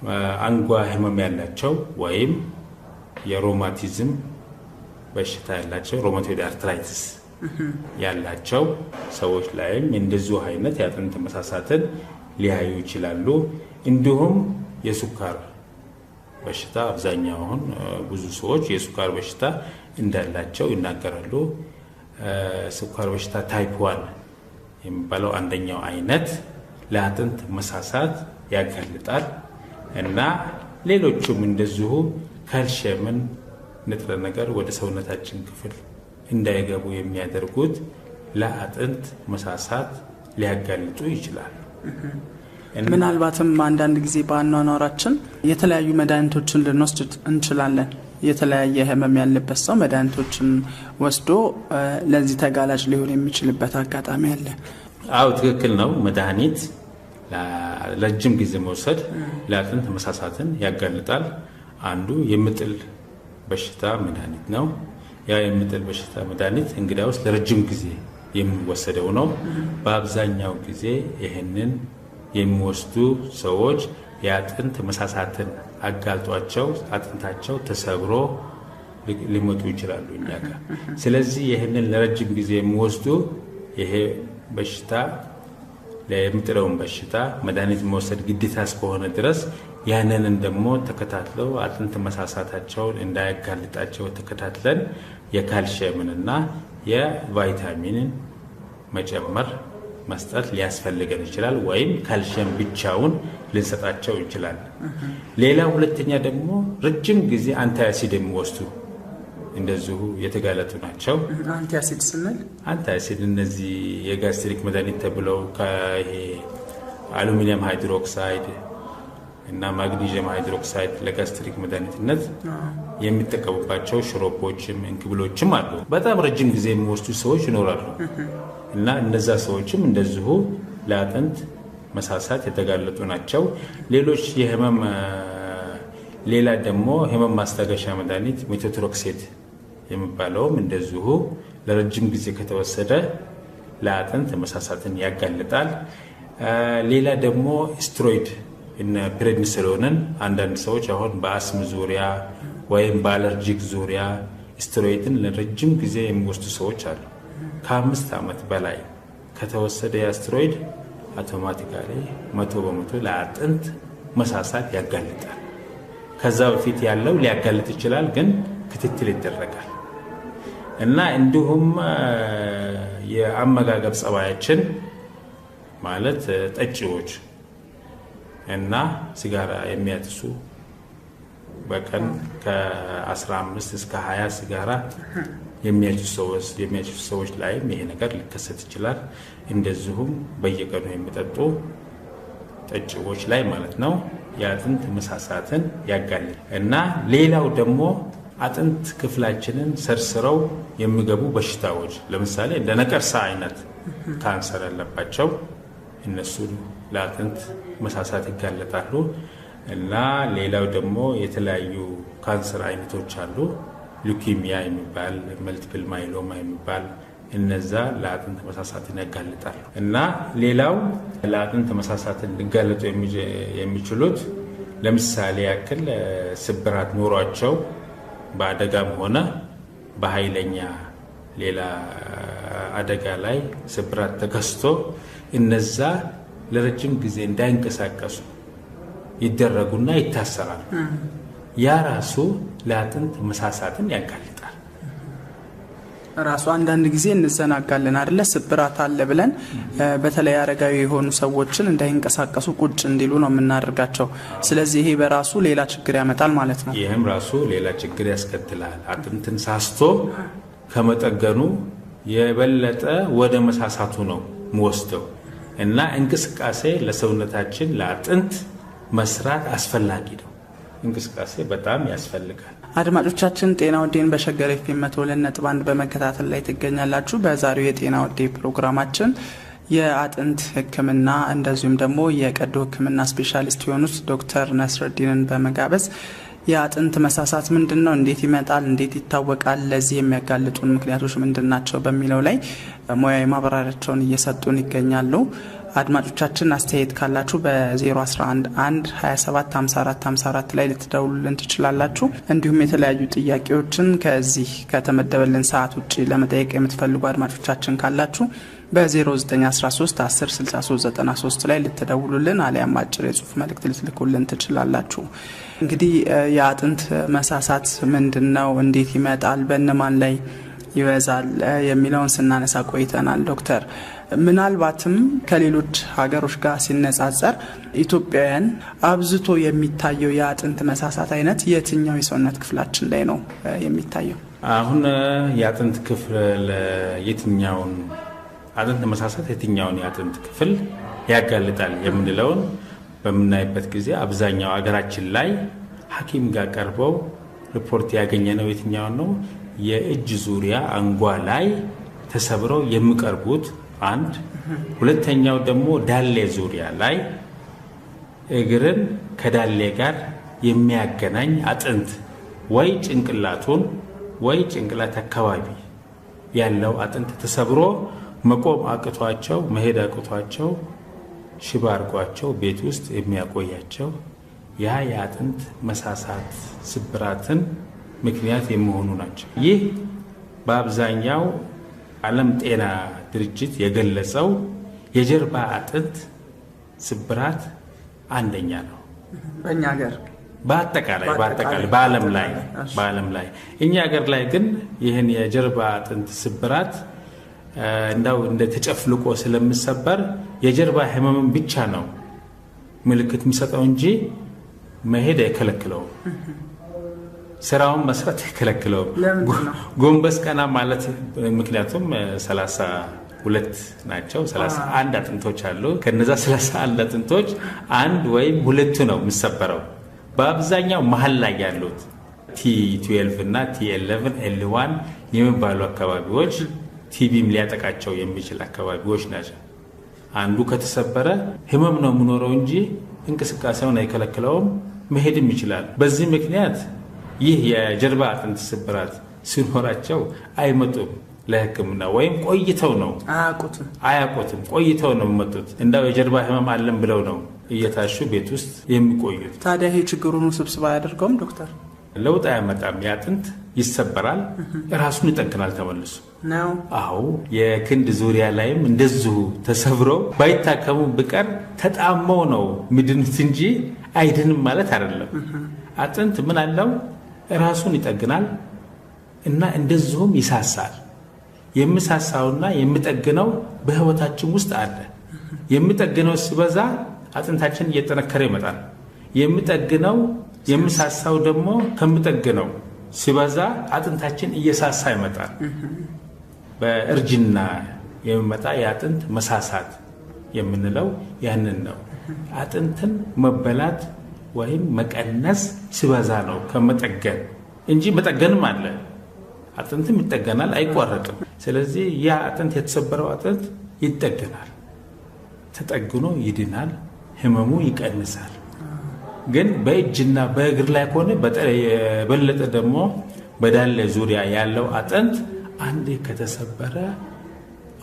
የአንጓ ህመም ያላቸው ወይም የሮማቲዝም በሽታ ያላቸው ሮማቶይድ አርትራይቲስ ያላቸው ሰዎች ላይም እንደዚሁ አይነት የአጥንት መሳሳትን ሊያዩ ይችላሉ። እንዲሁም የሱካር በሽታ አብዛኛውን ብዙ ሰዎች የሱካር በሽታ እንዳላቸው ይናገራሉ። ሱካር በሽታ ታይፕ 1 የሚባለው አንደኛው አይነት ለአጥንት መሳሳት ያጋልጣል እና ሌሎቹም እንደዚሁ ካልሲየምን ንጥረ ነገር ወደ ሰውነታችን ክፍል እንዳይገቡ የሚያደርጉት ለአጥንት መሳሳት ሊያጋልጡ ይችላል። ምናልባትም አንዳንድ ጊዜ በአኗኗራችን የተለያዩ መድኃኒቶችን ልንወስድ እንችላለን። የተለያየ ህመም ያለበት ሰው መድኃኒቶችን ወስዶ ለዚህ ተጋላጭ ሊሆን የሚችልበት አጋጣሚ አለ። አዎ ትክክል ነው። መድኃኒት ለረጅም ጊዜ መውሰድ ለአጥንት መሳሳትን ያጋልጣል። አንዱ የምጥል በሽታ መድኃኒት ነው። ያ የምጥል በሽታ መድኃኒት እንግዲያውስ ለረጅም ጊዜ የሚወሰደው ነው። በአብዛኛው ጊዜ ይህንን የሚወስዱ ሰዎች የአጥንት መሳሳትን አጋልጧቸው አጥንታቸው ተሰብሮ ሊሞቱ ይችላሉ እኛ ጋር። ስለዚህ ይህንን ለረጅም ጊዜ የሚወስዱ ይሄ በሽታ ለምጥለውን በሽታ መድኃኒት መውሰድ ግዴታ እስከሆነ ድረስ ያንንን ደግሞ ተከታትለው አጥንት መሳሳታቸውን እንዳያጋልጣቸው ተከታትለን የካልሲየምንና የቫይታሚንን መጨመር መስጠት ሊያስፈልገን ይችላል። ወይም ካልሲየም ብቻውን ልንሰጣቸው ይችላል። ሌላ ሁለተኛ ደግሞ ረጅም ጊዜ አንታሲድ የሚወስዱ እንደዚሁ የተጋለጡ ናቸው። አንታሲድ ስንል አንታሲድ እነዚህ የጋስትሪክ መድኃኒት ተብለው ከይሄ አሉሚኒየም ሃይድሮክሳይድ እና ማግኒዥየም ሃይድሮክሳይድ ለጋስትሪክ መድኃኒትነት የሚጠቀሙባቸው ሽሮፖችም እንክብሎችም አሉ። በጣም ረጅም ጊዜ የሚወስዱ ሰዎች ይኖራሉ እና እነዛ ሰዎችም እንደዚሁ ለአጥንት መሳሳት የተጋለጡ ናቸው። ሌሎች የህመም ሌላ ደግሞ ህመም ማስታገሻ መድኃኒት ሜቶትሮክሴት የሚባለውም እንደዚሁ ለረጅም ጊዜ ከተወሰደ ለአጥንት መሳሳትን ያጋልጣል። ሌላ ደግሞ ስትሮይድ እና ፕሬድኒሶሎንን አንዳንድ ሰዎች አሁን በአስም ዙሪያ ወይም በአለርጂክ ዙሪያ ስትሮይድን ለረጅም ጊዜ የሚወስዱ ሰዎች አሉ። ከ5 ዓመት በላይ ከተወሰደ የስትሮይድ አውቶማቲካሊ 100% ለአጥንት መሳሳት ያጋልጣል። ከዛ በፊት ያለው ሊያጋልጥ ይችላል፣ ግን ክትትል ይደረጋል እና እንዲሁም የአመጋገብ ጸባያችን ማለት ጠጪዎች እና ሲጋራ የሚያጥሱ በቀን ከ15 እስከ 20 ሲጋራ የሚያጭሱ ሰዎች ላይም ይሄ ነገር ሊከሰት ይችላል። እንደዚሁም በየቀኑ የሚጠጡ ጠጪዎች ላይ ማለት ነው የአጥንት መሳሳትን ያጋልጣል እና ሌላው ደግሞ አጥንት ክፍላችንን ሰርስረው የሚገቡ በሽታዎች ለምሳሌ እንደ ነቀርሳ አይነት ካንሰር ያለባቸው እነሱ ለአጥንት መሳሳት ይጋለጣሉ እና ሌላው ደግሞ የተለያዩ ካንሰር አይነቶች አሉ። ሉኪሚያ የሚባል መልቲፕል ማይሎማ የሚባል እነዛ ለአጥንት መሳሳትን ያጋልጣሉ እና ሌላው ለአጥንት መሳሳትን ሊጋለጡ የሚችሉት ለምሳሌ ያክል ስብራት ኖሯቸው በአደጋም ሆነ በኃይለኛ ሌላ አደጋ ላይ ስብራት ተከስቶ እነዛ ለረጅም ጊዜ እንዳይንቀሳቀሱ ይደረጉና ይታሰራሉ። ያ ራሱ ለአጥንት መሳሳትን ያጋልጣል። ራሱ አንዳንድ ጊዜ እንዘናጋለን አይደለ? ስብራት አለ ብለን በተለይ አረጋዊ የሆኑ ሰዎችን እንዳይንቀሳቀሱ ቁጭ እንዲሉ ነው የምናደርጋቸው። ስለዚህ ይሄ በራሱ ሌላ ችግር ያመጣል ማለት ነው። ይህም ራሱ ሌላ ችግር ያስከትላል። አጥንትን ሳስቶ ከመጠገኑ የበለጠ ወደ መሳሳቱ ነው የሚወስደው እና እንቅስቃሴ ለሰውነታችን ለአጥንት መስራት አስፈላጊ ነው። እንቅስቃሴ በጣም ያስፈልጋል። አድማጮቻችን ጤና ወዴን በሸገር ኤፍኤም 102.1 በመከታተል ላይ ትገኛላችሁ። በዛሬው የጤና ወዴ ፕሮግራማችን የአጥንት ሕክምና እንደዚሁም ደግሞ የቀዶ ሕክምና ስፔሻሊስት የሆኑት ዶክተር ነስረዲንን በመጋበዝ የአጥንት መሳሳት ምንድነው፣ እንዴት ይመጣል፣ እንዴት ይታወቃል፣ ለዚህ የሚያጋልጡን ምክንያቶች ምንድናቸው በሚለው ላይ ሙያዊ ማብራሪያቸውን እየሰጡን ይገኛሉ። አድማጮቻችን አስተያየት ካላችሁ በ011 127 54 54 ላይ ልትደውሉልን ትችላላችሁ። እንዲሁም የተለያዩ ጥያቄዎችን ከዚህ ከተመደበልን ሰዓት ውጪ ለመጠየቅ የምትፈልጉ አድማጮቻችን ካላችሁ በ0913 10 63 93 ላይ ልትደውሉልን አሊያም አጭር የጽሁፍ መልእክት ልትልኩልን ትችላላችሁ። እንግዲህ የአጥንት መሳሳት ምንድነው፣ እንዴት ይመጣል፣ በእነማን ላይ ይበዛል የሚለውን ስናነሳ ቆይተናል። ዶክተር ምናልባትም ከሌሎች ሀገሮች ጋር ሲነጻጸር ኢትዮጵያውያን አብዝቶ የሚታየው የአጥንት መሳሳት አይነት የትኛው የሰውነት ክፍላችን ላይ ነው የሚታየው? አሁን የአጥንት ክፍል የትኛውን አጥንት መሳሳት የትኛውን የአጥንት ክፍል ያጋልጣል የምንለውን በምናይበት ጊዜ አብዛኛው ሀገራችን ላይ ሐኪም ጋር ቀርበው ሪፖርት ያገኘነው የትኛውን ነው? የእጅ ዙሪያ አንጓ ላይ ተሰብረው የሚቀርቡት አንድ፣ ሁለተኛው ደግሞ ዳሌ ዙሪያ ላይ እግርን ከዳሌ ጋር የሚያገናኝ አጥንት ወይ ጭንቅላቱን ወይ ጭንቅላት አካባቢ ያለው አጥንት ተሰብሮ መቆም አቅቷቸው መሄድ አቅቷቸው ሽባ አድርጓቸው ቤት ውስጥ የሚያቆያቸው ያ የአጥንት መሳሳት ስብራትን ምክንያት የሚሆኑ ናቸው። ይህ በአብዛኛው ዓለም ጤና ድርጅት የገለጸው የጀርባ አጥንት ስብራት አንደኛ ነው። በእኛ ሀገር በአጠቃላይ በዓለም ላይ እኛ ሀገር ላይ ግን ይህን የጀርባ አጥንት ስብራት እንዳው እንደ ተጨፍልቆ ስለሚሰበር የጀርባ ህመምን ብቻ ነው ምልክት የሚሰጠው እንጂ መሄድ አይከለክለውም። ስራውን መስራት አይከለክለውም። ጎንበስ ቀና ማለት ምክንያቱም 32 ናቸው። 31 አጥንቶች አሉ። ከነዛ 31 አጥንቶች አንድ ወይም ሁለቱ ነው የሚሰበረው። በአብዛኛው መሀል ላይ ያሉት T12 እና T11 L1 የሚባሉ አካባቢዎች ቲቢም ሊያጠቃቸው የሚችል አካባቢዎች ናቸው። አንዱ ከተሰበረ ህመም ነው የሚኖረው እንጂ እንቅስቃሴውን አይከለክለውም፣ መሄድም ይችላል። በዚህ ምክንያት ይህ የጀርባ አጥንት ስብራት ሲኖራቸው አይመጡም ለሕክምና ወይም ቆይተው ነው አያውቁትም ቆይተው ነው የሚመጡት። እንዳው የጀርባ ህመም አለን ብለው ነው እየታሹ ቤት ውስጥ የሚቆዩት። ታዲያ ይሄ ችግሩን ውስብስብ አያደርገውም ዶክተር? ለውጥ አያመጣም። የአጥንት ይሰበራል፣ ራሱን ይጠግናል ተመልሶ ነው። አዎ የክንድ ዙሪያ ላይም እንደዚሁ ተሰብረው ባይታከሙ ብቀር ተጣመው ነው ምድንት እንጂ አይድንም ማለት አይደለም። አጥንት ምን አለው? ራሱን ይጠግናል እና እንደዚሁም ይሳሳል። የሚሳሳውና የሚጠግነው በህይወታችን ውስጥ አለ። የሚጠግነው ሲበዛ አጥንታችን እየጠነከረ ይመጣል። የሚጠግነው የሚሳሳው ደግሞ ከሚጠግነው ሲበዛ አጥንታችን እየሳሳ ይመጣል። በእርጅና የሚመጣ የአጥንት መሳሳት የምንለው ያንን ነው። አጥንትን መበላት ወይም መቀነስ ሲበዛ ነው ከመጠገን እንጂ መጠገንም አለ። አጥንትም ይጠገናል፣ አይቋረጥም። ስለዚህ ያ አጥንት የተሰበረው አጥንት ይጠገናል፣ ተጠግኖ ይድናል፣ ህመሙ ይቀንሳል። ግን በእጅና በእግር ላይ ከሆነ የበለጠ ደግሞ በዳሌ ዙሪያ ያለው አጥንት አንዴ ከተሰበረ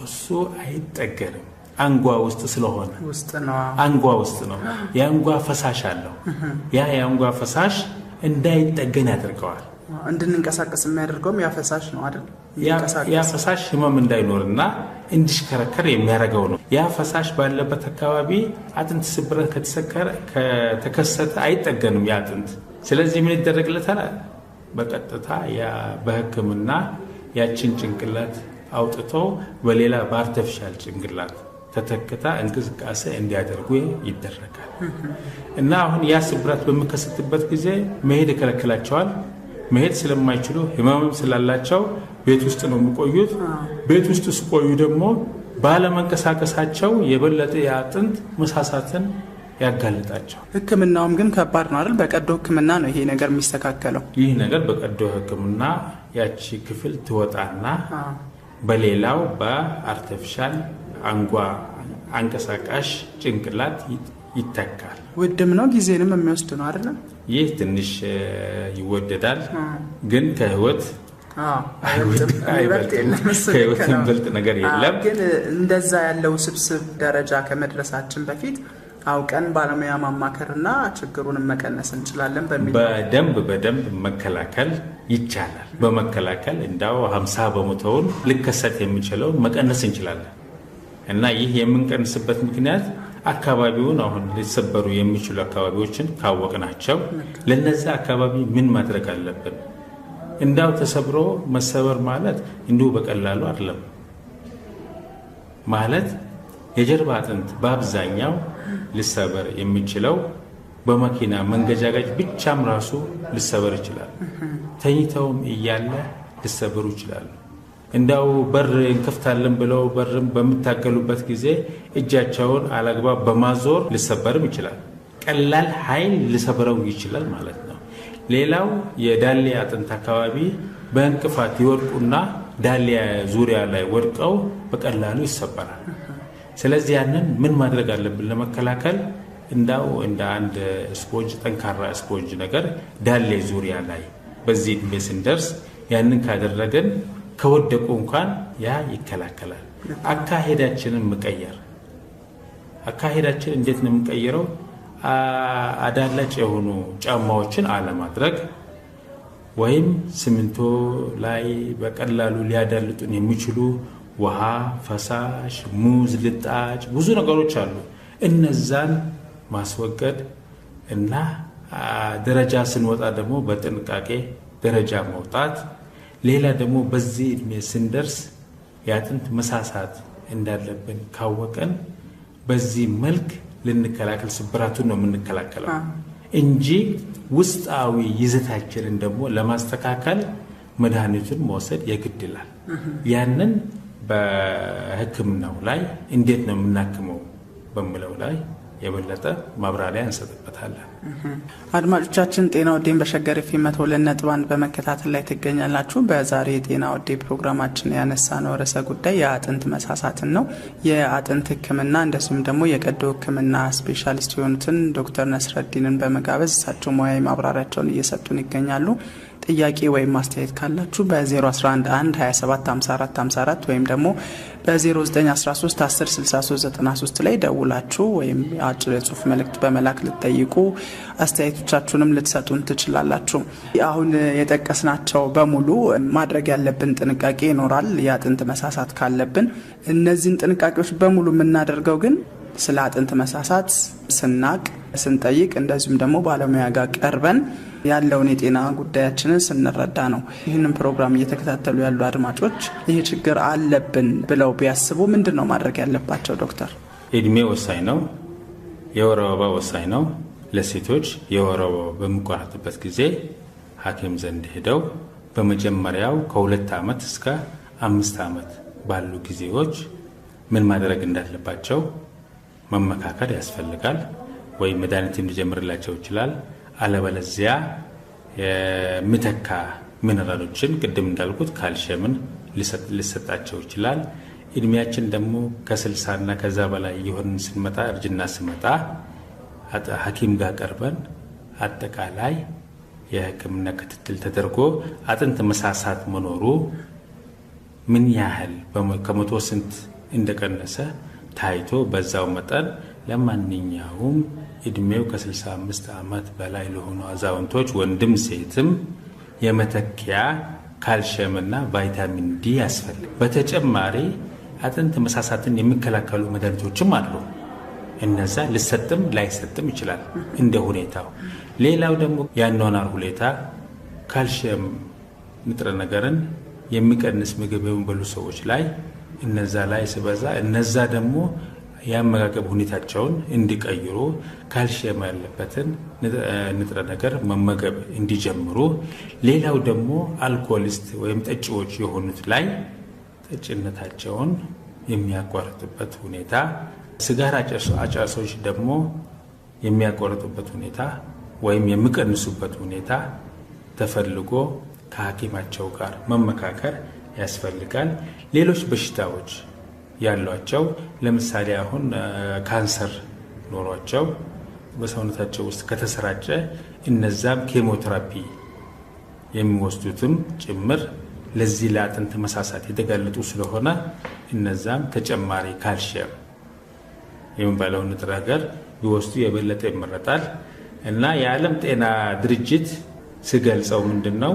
እሱ አይጠገንም። አንጓ ውስጥ ስለሆነ አንጓ ውስጥ ነው። የአንጓ ፈሳሽ አለው። ያ የአንጓ ፈሳሽ እንዳይጠገን ያደርገዋል። እንድንንቀሳቀስ የሚያደርገውም ያ ፈሳሽ ነው አይደል? ያ ፈሳሽ ህመም እንዳይኖርና እንዲሽከረከር የሚያደርገው ነው። ያ ፈሳሽ ባለበት አካባቢ አጥንት ስብራት ከተከሰተ አይጠገንም ያ አጥንት። ስለዚህ ምን ይደረግለታል? በቀጥታ በሕክምና ያችን ጭንቅላት አውጥቶ በሌላ በአርቲፊሻል ጭንቅላት ተተክታ እንቅስቃሴ እንዲያደርጉ ይደረጋል። እና አሁን ያ ስብራት በሚከሰትበት ጊዜ መሄድ ይከለክላቸዋል። መሄድ ስለማይችሉ ህመምም ስላላቸው ቤት ውስጥ ነው የሚቆዩት። ቤት ውስጥ ሲቆዩ ደግሞ ባለመንቀሳቀሳቸው የበለጠ የአጥንት መሳሳትን ያጋልጣቸው። ሕክምናውም ግን ከባድ ነው አይደል? በቀዶ ሕክምና ነው ይሄ ነገር የሚስተካከለው። ይህ ነገር በቀዶ ሕክምና ያቺ ክፍል ትወጣና በሌላው በአርቲፊሻል አንጓ አንቀሳቃሽ ጭንቅላት ይተካል። ውድም ነው፣ ጊዜንም የሚወስድ ነው አይደለም? ይህ ትንሽ ይወደዳል፣ ግን ከህይወት የሚበልጥ ነገር የለም። ግን እንደዛ ያለው ስብስብ ደረጃ ከመድረሳችን በፊት አውቀን ባለሙያ ማማከርና ችግሩንም መቀነስ እንችላለን በሚል በደንብ መከላከል ይቻላል። በመከላከል እንዳው 50% ሊከሰት የሚችለው መቀነስ እንችላለን። እና ይህ የምንቀንስበት ምክንያት አካባቢውን አሁን ሊሰበሩ የሚችሉ አካባቢዎችን ካወቅናቸው ለነዛ አካባቢ ምን ማድረግ አለብን? እንዳው ተሰብሮ መሰበር ማለት እንዲሁ በቀላሉ አይደለም። ማለት የጀርባ አጥንት በአብዛኛው ሊሰበር የሚችለው በመኪና መንገጫገጭ ብቻም ራሱ ሊሰበር ይችላል። ተኝተውም እያለ ሊሰበሩ ይችላሉ። እንዳው በር እንከፍታለን ብለው በርም በሚታገሉበት ጊዜ እጃቸውን አላግባብ በማዞር ሊሰበርም ይችላል። ቀላል ኃይል ሊሰበረው ይችላል ማለት ነው። ሌላው የዳሌ አጥንት አካባቢ በእንቅፋት ይወድቁና ዳሌ ዙሪያ ላይ ወድቀው በቀላሉ ይሰበራል። ስለዚህ ያንን ምን ማድረግ አለብን ለመከላከል? እንዳው እንደ አንድ ስፖንጅ፣ ጠንካራ ስፖንጅ ነገር ዳሌ ዙሪያ ላይ በዚህ ዕድሜ ስንደርስ ያንን ካደረገን ከወደቁ እንኳን ያ ይከላከላል። አካሄዳችንን መቀየር። አካሄዳችን እንዴት ነው የምንቀይረው? አዳላጭ የሆኑ ጫማዎችን አለማድረግ፣ ወይም ሲሚንቶ ላይ በቀላሉ ሊያዳልጡን የሚችሉ ውሃ፣ ፈሳሽ፣ ሙዝ፣ ልጣጭ ብዙ ነገሮች አሉ። እነዛን ማስወገድ እና ደረጃ ስንወጣ ደግሞ በጥንቃቄ ደረጃ መውጣት። ሌላ ደግሞ በዚህ ዕድሜ ስንደርስ የአጥንት መሳሳት እንዳለብን ካወቀን በዚህ መልክ ልንከላከል፣ ስብራቱን ነው የምንከላከለው እንጂ ውስጣዊ ይዘታችንን ደግሞ ለማስተካከል መድኃኒቱን መውሰድ የግድ ይላል። ያንን በሕክምናው ላይ እንዴት ነው የምናክመው በሚለው ላይ የበለጠ ማብራሪያ እንሰጥበታለን። አድማጮቻችን ጤና ወዴን በሸገር ኤፍኤም 102.1 በመከታተል ላይ ትገኛላችሁ። በዛሬ የጤና ወዴ ፕሮግራማችን ያነሳነው ርዕሰ ጉዳይ የአጥንት መሳሳትን ነው። የአጥንት ሕክምና እንደዚሁም ደግሞ የቀዶ ሕክምና ስፔሻሊስት የሆኑትን ዶክተር ነስረዲንን በመጋበዝ እሳቸው ሙያዊ ማብራሪያቸውን እየሰጡን ይገኛሉ። ጥያቄ ወይም ማስተያየት ካላችሁ በ0111275454 ወይም ደግሞ በ0913 106393 ላይ ደውላችሁ ወይም አጭር የጽሁፍ መልእክት በመላክ ልትጠይቁ አስተያየቶቻችሁንም ልትሰጡን ትችላላችሁ። አሁን የጠቀስናቸው በሙሉ ማድረግ ያለብን ጥንቃቄ ይኖራል። የአጥንት መሳሳት ካለብን እነዚህን ጥንቃቄዎች በሙሉ የምናደርገው ግን ስለ አጥንት መሳሳት ስናቅ፣ ስንጠይቅ እንደዚሁም ደግሞ ባለሙያ ጋር ቀርበን ያለውን የጤና ጉዳያችንን ስንረዳ ነው። ይህንን ፕሮግራም እየተከታተሉ ያሉ አድማጮች ይህ ችግር አለብን ብለው ቢያስቡ ምንድን ነው ማድረግ ያለባቸው? ዶክተር፣ እድሜ ወሳኝ ነው። የወር አበባ ወሳኝ ነው። ለሴቶች የወር አበባ በሚቋረጥበት ጊዜ ሐኪም ዘንድ ሄደው በመጀመሪያው ከ2 ዓመት እስከ 5 ዓመት ባሉ ጊዜዎች ምን ማድረግ እንዳለባቸው መመካከር ያስፈልጋል። ወይም መድኃኒት እንዲጀምርላቸው ይችላል። አለበለዚያ የሚተካ ሚነራሎችን ቅድም እንዳልኩት ካልሽየምን ሊሰጣቸው ይችላል። እድሜያችን ደግሞ ከ60 እና ከዛ በላይ የሆንን ስንመጣ፣ እርጅና ስመጣ ሐኪም ጋር ቀርበን አጠቃላይ የሕክምና ክትትል ተደርጎ አጥንት መሳሳት መኖሩ ምን ያህል ከመቶ ስንት እንደቀነሰ ታይቶ በዛው መጠን ለማንኛውም እድሜው ከ65 ዓመት በላይ ለሆኑ አዛውንቶች ወንድም ሴትም የመተኪያ ካልሽየምና ቫይታሚን ዲ ያስፈልግ። በተጨማሪ አጥንት መሳሳትን የሚከላከሉ መድኃኒቶችም አሉ። እነዛ ሊሰጥም ላይሰጥም ይችላል እንደ ሁኔታው። ሌላው ደግሞ የአኗኗር ሁኔታ ካልሽየም ንጥረ ነገርን የሚቀንስ ምግብ የሚበሉ ሰዎች ላይ እነዛ ላይ ሲበዛ እነዛ ደግሞ የአመጋገብ ሁኔታቸውን እንዲቀይሩ ካልሽየም ያለበትን ንጥረ ነገር መመገብ እንዲጀምሩ። ሌላው ደግሞ አልኮሊስት ወይም ጠጪዎች የሆኑት ላይ ጠጭነታቸውን የሚያቋርጡበት ሁኔታ፣ ሲጋራ አጫሶች ደግሞ የሚያቋርጡበት ሁኔታ ወይም የሚቀንሱበት ሁኔታ ተፈልጎ ከሐኪማቸው ጋር መመካከር ያስፈልጋል። ሌሎች በሽታዎች ያሏቸው ለምሳሌ አሁን ካንሰር ኖሯቸው በሰውነታቸው ውስጥ ከተሰራጨ እነዛም ኬሞቴራፒ የሚወስዱትም ጭምር ለዚህ ለአጥንት መሳሳት የተጋለጡ ስለሆነ እነዛም ተጨማሪ ካልሲየም የሚባለው ንጥረ ነገር ቢወስዱ የበለጠ ይመረጣል። እና የዓለም ጤና ድርጅት ሲገልጸው ምንድነው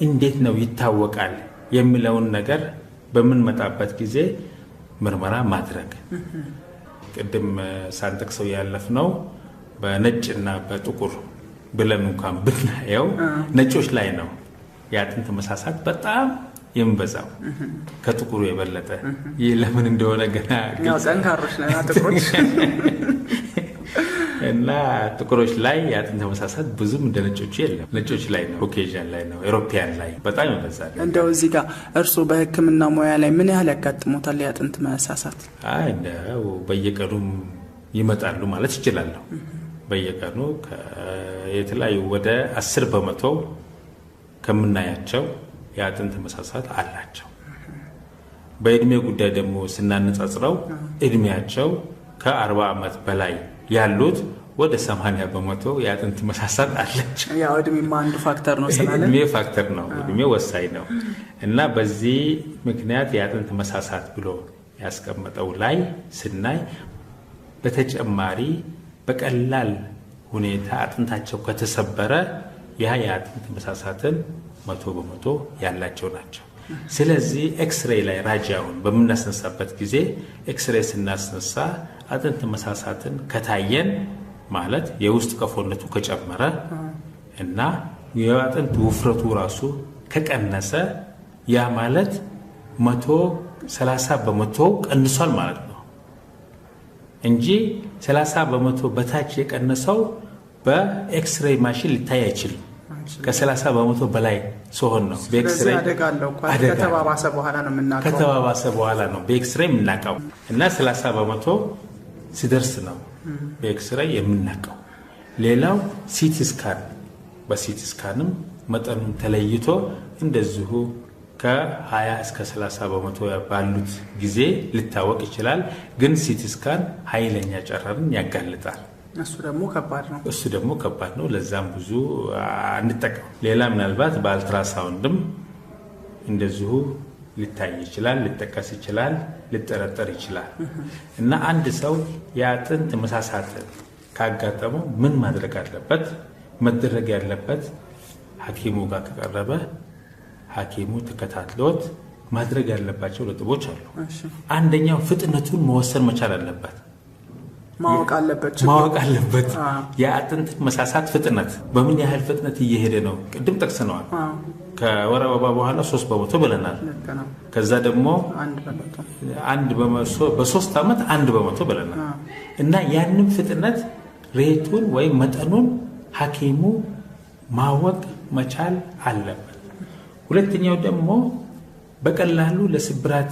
እንዴት ነው ይታወቃል የሚለውን ነገር በምንመጣበት ጊዜ ምርመራ ማድረግ ቅድም ሳንጠቅሰው ያለፍነው በነጭና በጥቁር ብለን እንኳን ብናየው ነጮች ላይ ነው የአጥንት መሳሳት በጣም የሚበዛው ከጥቁሩ የበለጠ። ይህ ለምን እንደሆነ ገና ጠንካሮች ነን ጥቁሮች እና ጥቁሮች ላይ የአጥንት መሳሳት ብዙም እንደ ነጮች የለም። ነጮች ላይ ነው፣ ኮኬዥን ላይ ነው፣ ኤሮፒያን ላይ በጣም ይበዛል። እንደው እዚህ ጋር እርስዎ በሕክምና ሙያ ላይ ምን ያህል ያጋጥሞታል የአጥንት መሳሳት? እንደው በየቀኑም ይመጣሉ ማለት ይችላለሁ። በየቀኑ የተለያዩ ወደ 10% ከምናያቸው የአጥንት መሳሳት አላቸው። በእድሜ ጉዳይ ደግሞ ስናነጻጽረው እድሜያቸው ከ40 ዓመት በላይ ያሉት ወደ 80% የአጥንት መሳሳት አላቸው። ያው እድሜማ አንዱ ፋክተር ነው ስላለ እድሜ ፋክተር ነው፣ እድሜ ወሳኝ ነው። እና በዚህ ምክንያት የአጥንት መሳሳት ብሎ ያስቀመጠው ላይ ስናይ በተጨማሪ በቀላል ሁኔታ አጥንታቸው ከተሰበረ ያ የአጥንት መሳሳትን 100% ያላቸው ናቸው። ስለዚህ ኤክስሬይ ላይ ራጃውን በምናስነሳበት ጊዜ ኤክስሬይ ስናስነሳ አጥንት መሳሳትን ከታየን ማለት የውስጥ ቀፎነቱ ከጨመረ እና የአጥንት ውፍረቱ ራሱ ከቀነሰ ያ ማለት 130% ቀንሷል ማለት ነው እንጂ 30% በታች የቀነሰው በኤክስሬይ ማሽን ሊታይ አይችልም። ከ30% በላይ ሲሆን ነው በኤክስሬይ አደጋለው ከተባባሰ በኋላ ነው የምናውቀው። ከተባባሰ በኋላ ነው በኤክስሬይ የምናውቀው እና 30% ሲደርስ ነው በኤክስሬይ የምናውቀው። ሌላው ሲቲ ስካን፣ በሲቲ ስካንም መጠኑን ተለይቶ እንደዚሁ ከ20 እስከ 30% ባሉት ጊዜ ሊታወቅ ይችላል። ግን ሲቲ ስካን ኃይለኛ ጨረርን ያጋልጣል። እሱ ደግሞ ከባድ ነው። ለዛም ብዙ አንጠቀም። ሌላ ምናልባት በአልትራሳውንድም እንደዚሁ ሊታይ ይችላል፣ ሊጠቀስ ይችላል፣ ሊጠረጠር ይችላል። እና አንድ ሰው የአጥንት መሳሳትን ካጋጠመው ምን ማድረግ አለበት? መደረግ ያለበት ሐኪሙ ጋር ከቀረበ ሐኪሙ ተከታትሎት ማድረግ ያለባቸው ነጥቦች አሉ። አንደኛው ፍጥነቱን መወሰን መቻል አለበት። ማወቅ አለበት። የአጥንት መሳሳት ፍጥነት በምን ያህል ፍጥነት እየሄደ ነው? ቅድም ጠቅሰነዋል። ከወር አበባ በኋላ 3% ብለናል። ከዛ ደግሞ 1% በ3 ዓመት 1% ብለናል። እና ያንን ፍጥነት ሬቱን ወይም መጠኑን ሐኪሙ ማወቅ መቻል አለበት። ሁለተኛው ደግሞ በቀላሉ ለስብራት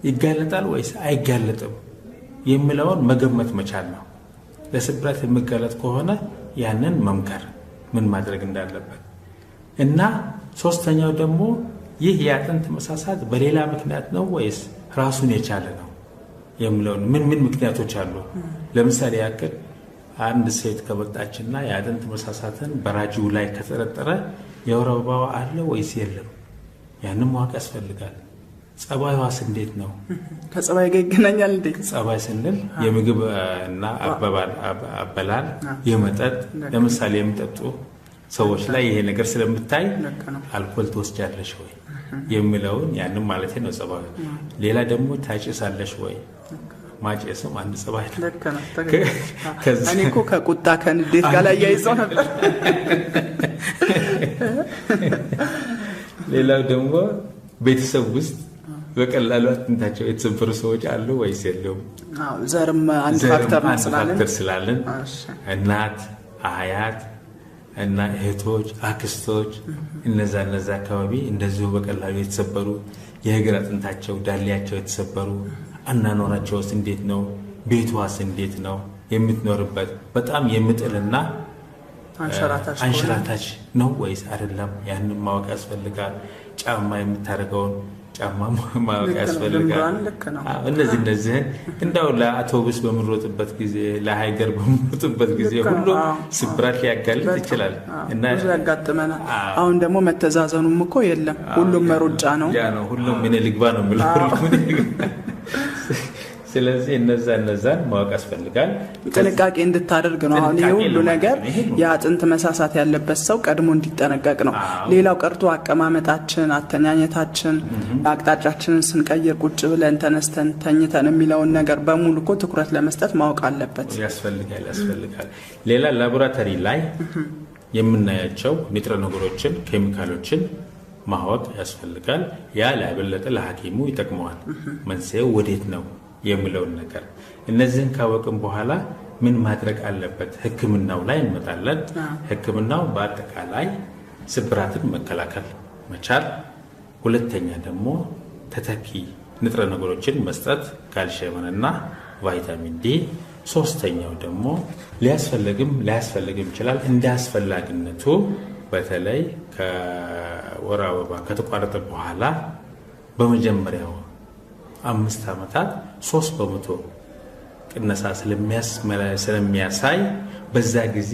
ይጋለጣል ወይስ አይጋለጥም የሚለውን መገመት መቻል ነው። ለስብራት የሚጋለጥ ከሆነ ያንን መምከር ምን ማድረግ እንዳለበት እና ሶስተኛው ደግሞ ይህ የአጥንት መሳሳት በሌላ ምክንያት ነው ወይስ ራሱን የቻለ ነው የሚለውን ምን ምክንያቶች አሉ። ለምሳሌ ያክል አንድ ሴት ከመጣችና የአጥንት መሳሳትን በራጂው ላይ ከተጠረጠረ የወር አበባዋ አለ ወይስ የለም ያንን ማወቅ ያስፈልጋል። ጸባይዋስ እንዴት ነው? ከጸባይ ጋር ይገናኛል እንዴ? ጸባይ ስንል የምግብ እና አበላል፣ የመጠጥ ለምሳሌ የሚጠጡ ሰዎች ላይ ይሄ ነገር ስለምታይ አልኮል ትወስጃለሽ ወይ የሚለውን ያንን ማለት ነው ጸባይ። ሌላ ደግሞ ታጭሳለሽ ወይ? ማጨስም አንድ ጸባይ ነው። እኔ እኮ ከቁጣ ከንዴት ጋር ላይ ያይዘው ነበር። ሌላው ደግሞ ቤተሰብ ውስጥ በቀላሉ አጥንታቸው የተሰበሩ ሰዎች አሉ ወይስ የለውም? ዘርም አንድ ፋክተር ስላለን እናት፣ አያት እና እህቶች፣ አክስቶች እነዛ አካባቢ እንደዚሁ በቀላሉ የተሰበሩ የእግር አጥንታቸው ዳሌያቸው የተሰበሩ አናኖራቸውስ እንዴት ነው? ቤቷስ እንዴት ነው? የምትኖርበት በጣም የምጥልና አንሸራታች ነው ወይስ አይደለም? ያንን ማወቅ ያስፈልጋል። ጫማ የምታደርገውን ጫማ ማወቅ ያስፈልጋል። እነዚህ እንደው ለአውቶቡስ በምሮጥበት ጊዜ ለሃይገር በምሮጥበት ጊዜ ሁሉ ስብራት ሊያጋልጥ ይችላል እና ብዙ ያጋጥመናል። አሁን ደግሞ መተዛዘኑም እኮ የለም፣ ሁሉም መሮጫ ነው። ያ ነው ሁሉም ምን ልግባ ነው የሚለው። ስለዚህ እነዛን ማወቅ ያስፈልጋል። ጥንቃቄ እንድታደርግ ነው። አሁን ይሄ ሁሉ ነገር የአጥንት መሳሳት ያለበት ሰው ቀድሞ እንዲጠነቀቅ ነው። ሌላው ቀርቶ አቀማመጣችን፣ አተኛኘታችን፣ አቅጣጫችንን ስንቀይር ቁጭ ብለን ተነስተን ተኝተን የሚለውን ነገር በሙሉ እኮ ትኩረት ለመስጠት ማወቅ አለበት። ያስፈልጋል። ሌላ ላቦራቶሪ ላይ የምናያቸው ንጥረ ነገሮችን፣ ኬሚካሎችን ማወቅ ያስፈልጋል። ያ ለበለጠ ለሐኪሙ ይጠቅመዋል። መንስኤው ወዴት ነው የሚለውን ነገር እነዚህን ካወቅን በኋላ ምን ማድረግ አለበት? ሕክምናው ላይ እንመጣለን። ሕክምናው በአጠቃላይ ስብራትን መከላከል መቻል፣ ሁለተኛ ደግሞ ተተኪ ንጥረ ነገሮችን መስጠት ካልሲየምና ቫይታሚን ዲ፣ ሶስተኛው ደግሞ ሊያስፈልግም ይችላል እንደ አስፈላጊነቱ በተለይ ከወር አበባ ከተቋረጠ በኋላ በመጀመሪያው 5 ዓመታት 3% ቅነሳ ስለሚያሳይ በዛ ጊዜ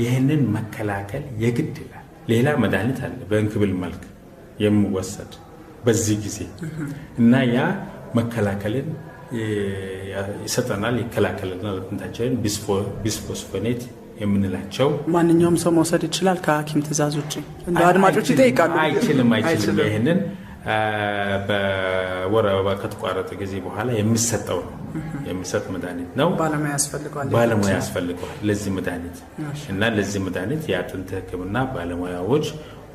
ይህንን መከላከል የግድ ይላል። ሌላ መድኃኒት አለ በእንክብል መልክ የሚወሰድ በዚህ ጊዜ እና ያ መከላከልን ይሰጠናል፣ ይከላከልናል። አጥንታችንን ቢስፎስፎኔት የምንላቸው ማንኛውም ሰው መውሰድ ይችላል ከሐኪም ትእዛዝ ውጭ? እንደ አድማጮች ይጠይቃሉ። አይችልም። ይህንን በወር አበባ ከተቋረጠ ጊዜ በኋላ የሚሰጥ መድኃኒት ነው። ባለሙያ ያስፈልገዋል ለዚህ መድኃኒት እና ለዚህ መድኃኒት የአጥንት ሕክምና ባለሙያዎች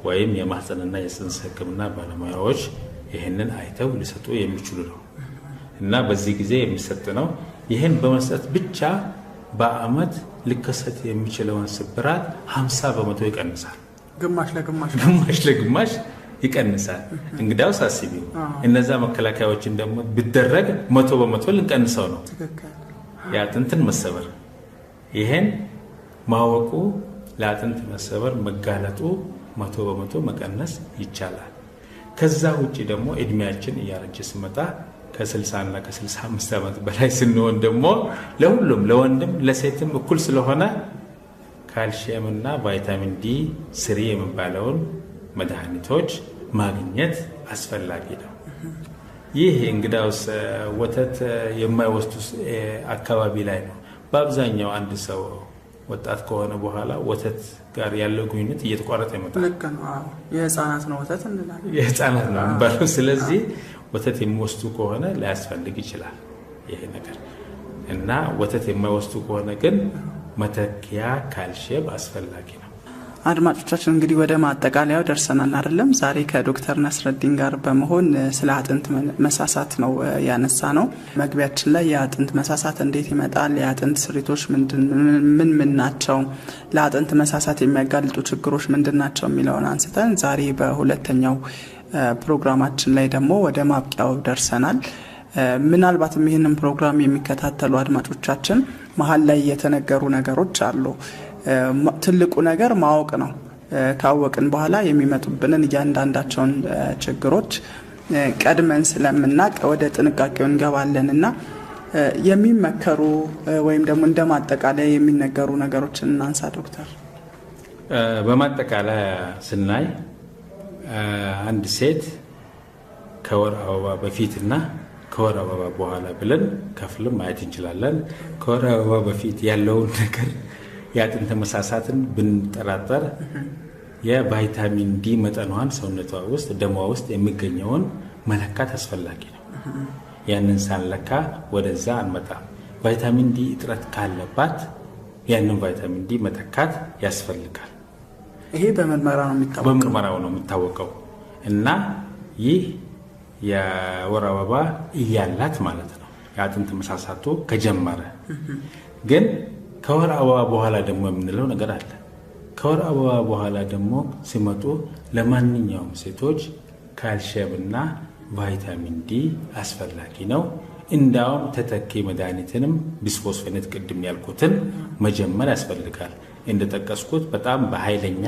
ወይም የማህፀንና የፅንስ ሕክምና ባለሙያዎች ይህንን አይተው ሊሰጡ የሚችሉ ነው እና በዚህ ጊዜ የሚሰጥ ነው። ይህን በመስጠት ብቻ በአመት ሊከሰት የሚችለውን ስብራት 50% ይቀንሳል። ግማሽ ለግማሽ ይቀንሳል። እንግዲያውስ አስቢው እነዛ መከላከያዎችን ደግሞ ቢደረግ 100% ልንቀንሰው ነው የአጥንትን መሰበር። ይሄን ማወቁ ለአጥንት መሰበር መጋለጡ 100% መቀነስ ይቻላል። ከዛ ውጪ ደግሞ እድሜያችን እያረጀ ሲመጣ ከ60 እና ከ65 ዓመት በላይ ስንሆን ደግሞ ለሁሉም ለወንድም ለሴትም እኩል ስለሆነ ካልሲየምና ቫይታሚን ዲ ስሪ የሚባለውን መድኃኒቶች ማግኘት አስፈላጊ ነው። ይህ እንግዳውስ ወተት የማይወስዱ አካባቢ ላይ ነው በአብዛኛው አንድ ሰው ወጣት ከሆነ በኋላ ወተት ጋር ያለው ግንኙነት እየተቋረጠ ይመጣል። ልክ ነው። የህፃናት ነው ወተት እንላለን። የህፃናት ነው የሚባለው። ስለዚህ ወተት የሚወስዱ ከሆነ ሊያስፈልግ ይችላል ይሄ ነገር እና ወተት የማይወስዱ ከሆነ ግን መተኪያ ካልሲየም አስፈላጊ ነው። አድማጮቻችን እንግዲህ ወደ ማጠቃለያው ደርሰናል አይደለም? ዛሬ ከዶክተር ነስረዲን ጋር በመሆን ስለ አጥንት መሳሳት ነው ያነሳ ነው። መግቢያችን ላይ የአጥንት መሳሳት እንዴት ይመጣል፣ የአጥንት ስሪቶች ምን ናቸው፣ ለአጥንት መሳሳት የሚያጋልጡ ችግሮች ምንድን ናቸው የሚለውን አንስተን ዛሬ በሁለተኛው ፕሮግራማችን ላይ ደግሞ ወደ ማብቂያው ደርሰናል። ምናልባትም ይህንን ፕሮግራም የሚከታተሉ አድማጮቻችን መሀል ላይ የተነገሩ ነገሮች አሉ። ትልቁ ነገር ማወቅ ነው። ካወቅን በኋላ የሚመጡብንን እያንዳንዳቸውን ችግሮች ቀድመን ስለምናቅ ወደ ጥንቃቄው እንገባለን እና የሚመከሩ ወይም ደግሞ እንደ ማጠቃለያ የሚነገሩ ነገሮችን እናንሳ ዶክተር። በማጠቃለያ ስናይ አንድ ሴት ከወር አበባ በፊትና ከወር አበባ በኋላ ብለን ከፍልም ማየት እንችላለን። ከወር አበባ በፊት ያለውን ነገር የአጥንት መሳሳትን ብንጠራጠር የቫይታሚን ዲ መጠኗን ሰውነቷ ውስጥ ደሟ ውስጥ የሚገኘውን መለካት አስፈላጊ ነው። ያንን ሳንለካ ወደዛ አንመጣም። ቫይታሚን ዲ እጥረት ካለባት ያንን ቫይታሚን ዲ መተካት ያስፈልጋል። ይሄ በምርመራው ነው የሚታወቀው እና ይህ የወር አበባ እያላት ማለት ነው የአጥንት መሳሳቱ ከጀመረ። ግን ከወር አበባ በኋላ ደግሞ የምንለው ነገር አለ። ከወር አበባ በኋላ ደግሞ ሲመጡ ለማንኛውም ሴቶች ካልሲየምና ቫይታሚን ዲ አስፈላጊ ነው። እንዳውም ተተኪ መድኃኒትንም ቢስፎስፎኔት ቅድም ያልኩትን መጀመር ያስፈልጋል። እንደጠቀስኩት በጣም በኃይለኛ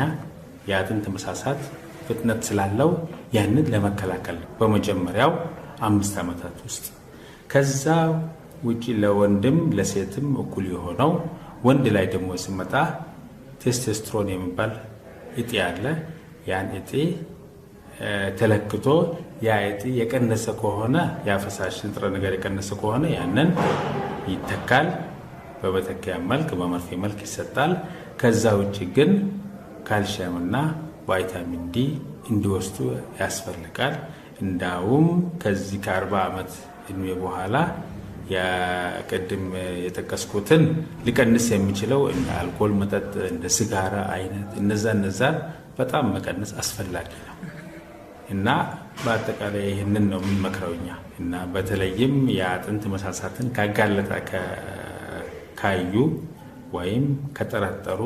የአጥንት መሳሳት ፍጥነት ስላለው ያንን ለመከላከል በመጀመሪያው 5 ዓመታት ውስጥ ከዛ ውጪ ለወንድም ለሴትም እኩል የሆነው ወንድ ላይ ደግሞ ሲመጣ ቴስቶስትሮን የሚባል እጢ አለ። ያን እጢ ተለክቶ ያ እጢ የቀነሰ ከሆነ ያ ፈሳሽ ንጥረ ነገር የቀነሰ ከሆነ ያንን ይተካል። በመተኪያ መልክ በመርፌ መልክ ይሰጣል። ከዛ ውጪ ግን ካልሲየም እና ቫይታሚን ዲ እንዲወስዱ ያስፈልጋል። እንዳውም ከዚህ ከ40 ዓመት እድሜ በኋላ የቀድም የጠቀስኩትን ሊቀንስ የሚችለው እንደ አልኮል መጠጥ እንደ ሲጋራ አይነት እነዛ በጣም መቀነስ አስፈላጊ ነው እና በአጠቃላይ ይህንን ነው የምንመክረውኛ እና በተለይም የአጥንት መሳሳትን ካጋለጠ ካዩ ወይም ከጠረጠሩ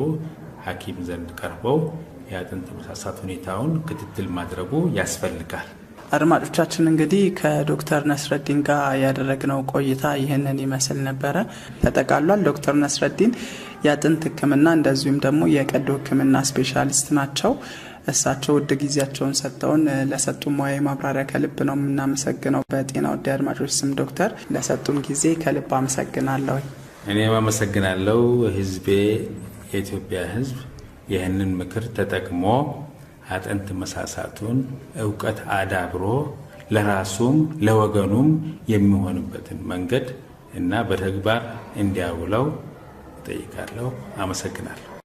ሐኪም ዘንድ ቀርበው የአጥንት መሳሳት ሁኔታውን ክትትል ማድረጉ ያስፈልጋል። አድማጮቻችን እንግዲህ ከዶክተር ነስረዲን ጋር ያደረግነው ቆይታ ይህንን ይመስል ነበረ፣ ተጠቃሏል። ዶክተር ነስረዲን የአጥንት ሕክምና እንደዚሁም ደግሞ የቀዶ ሕክምና ስፔሻሊስት ናቸው። እሳቸው ውድ ጊዜያቸውን ሰጥተውን ለሰጡን ሙያዊ ማብራሪያ ከልብ ነው የምናመሰግነው። በጤና ወደ አድማጮች ስም ዶክተር ለሰጡን ጊዜ ከልብ አመሰግናለሁ። እኔም አመሰግናለሁ። ህዝቤ የኢትዮጵያ ህዝብ ይህንን ምክር ተጠቅሞ አጥንት መሳሳቱን እውቀት አዳብሮ ለራሱም ለወገኑም የሚሆንበትን መንገድ እና በተግባር እንዲያውለው እጠይቃለሁ። አመሰግናለሁ።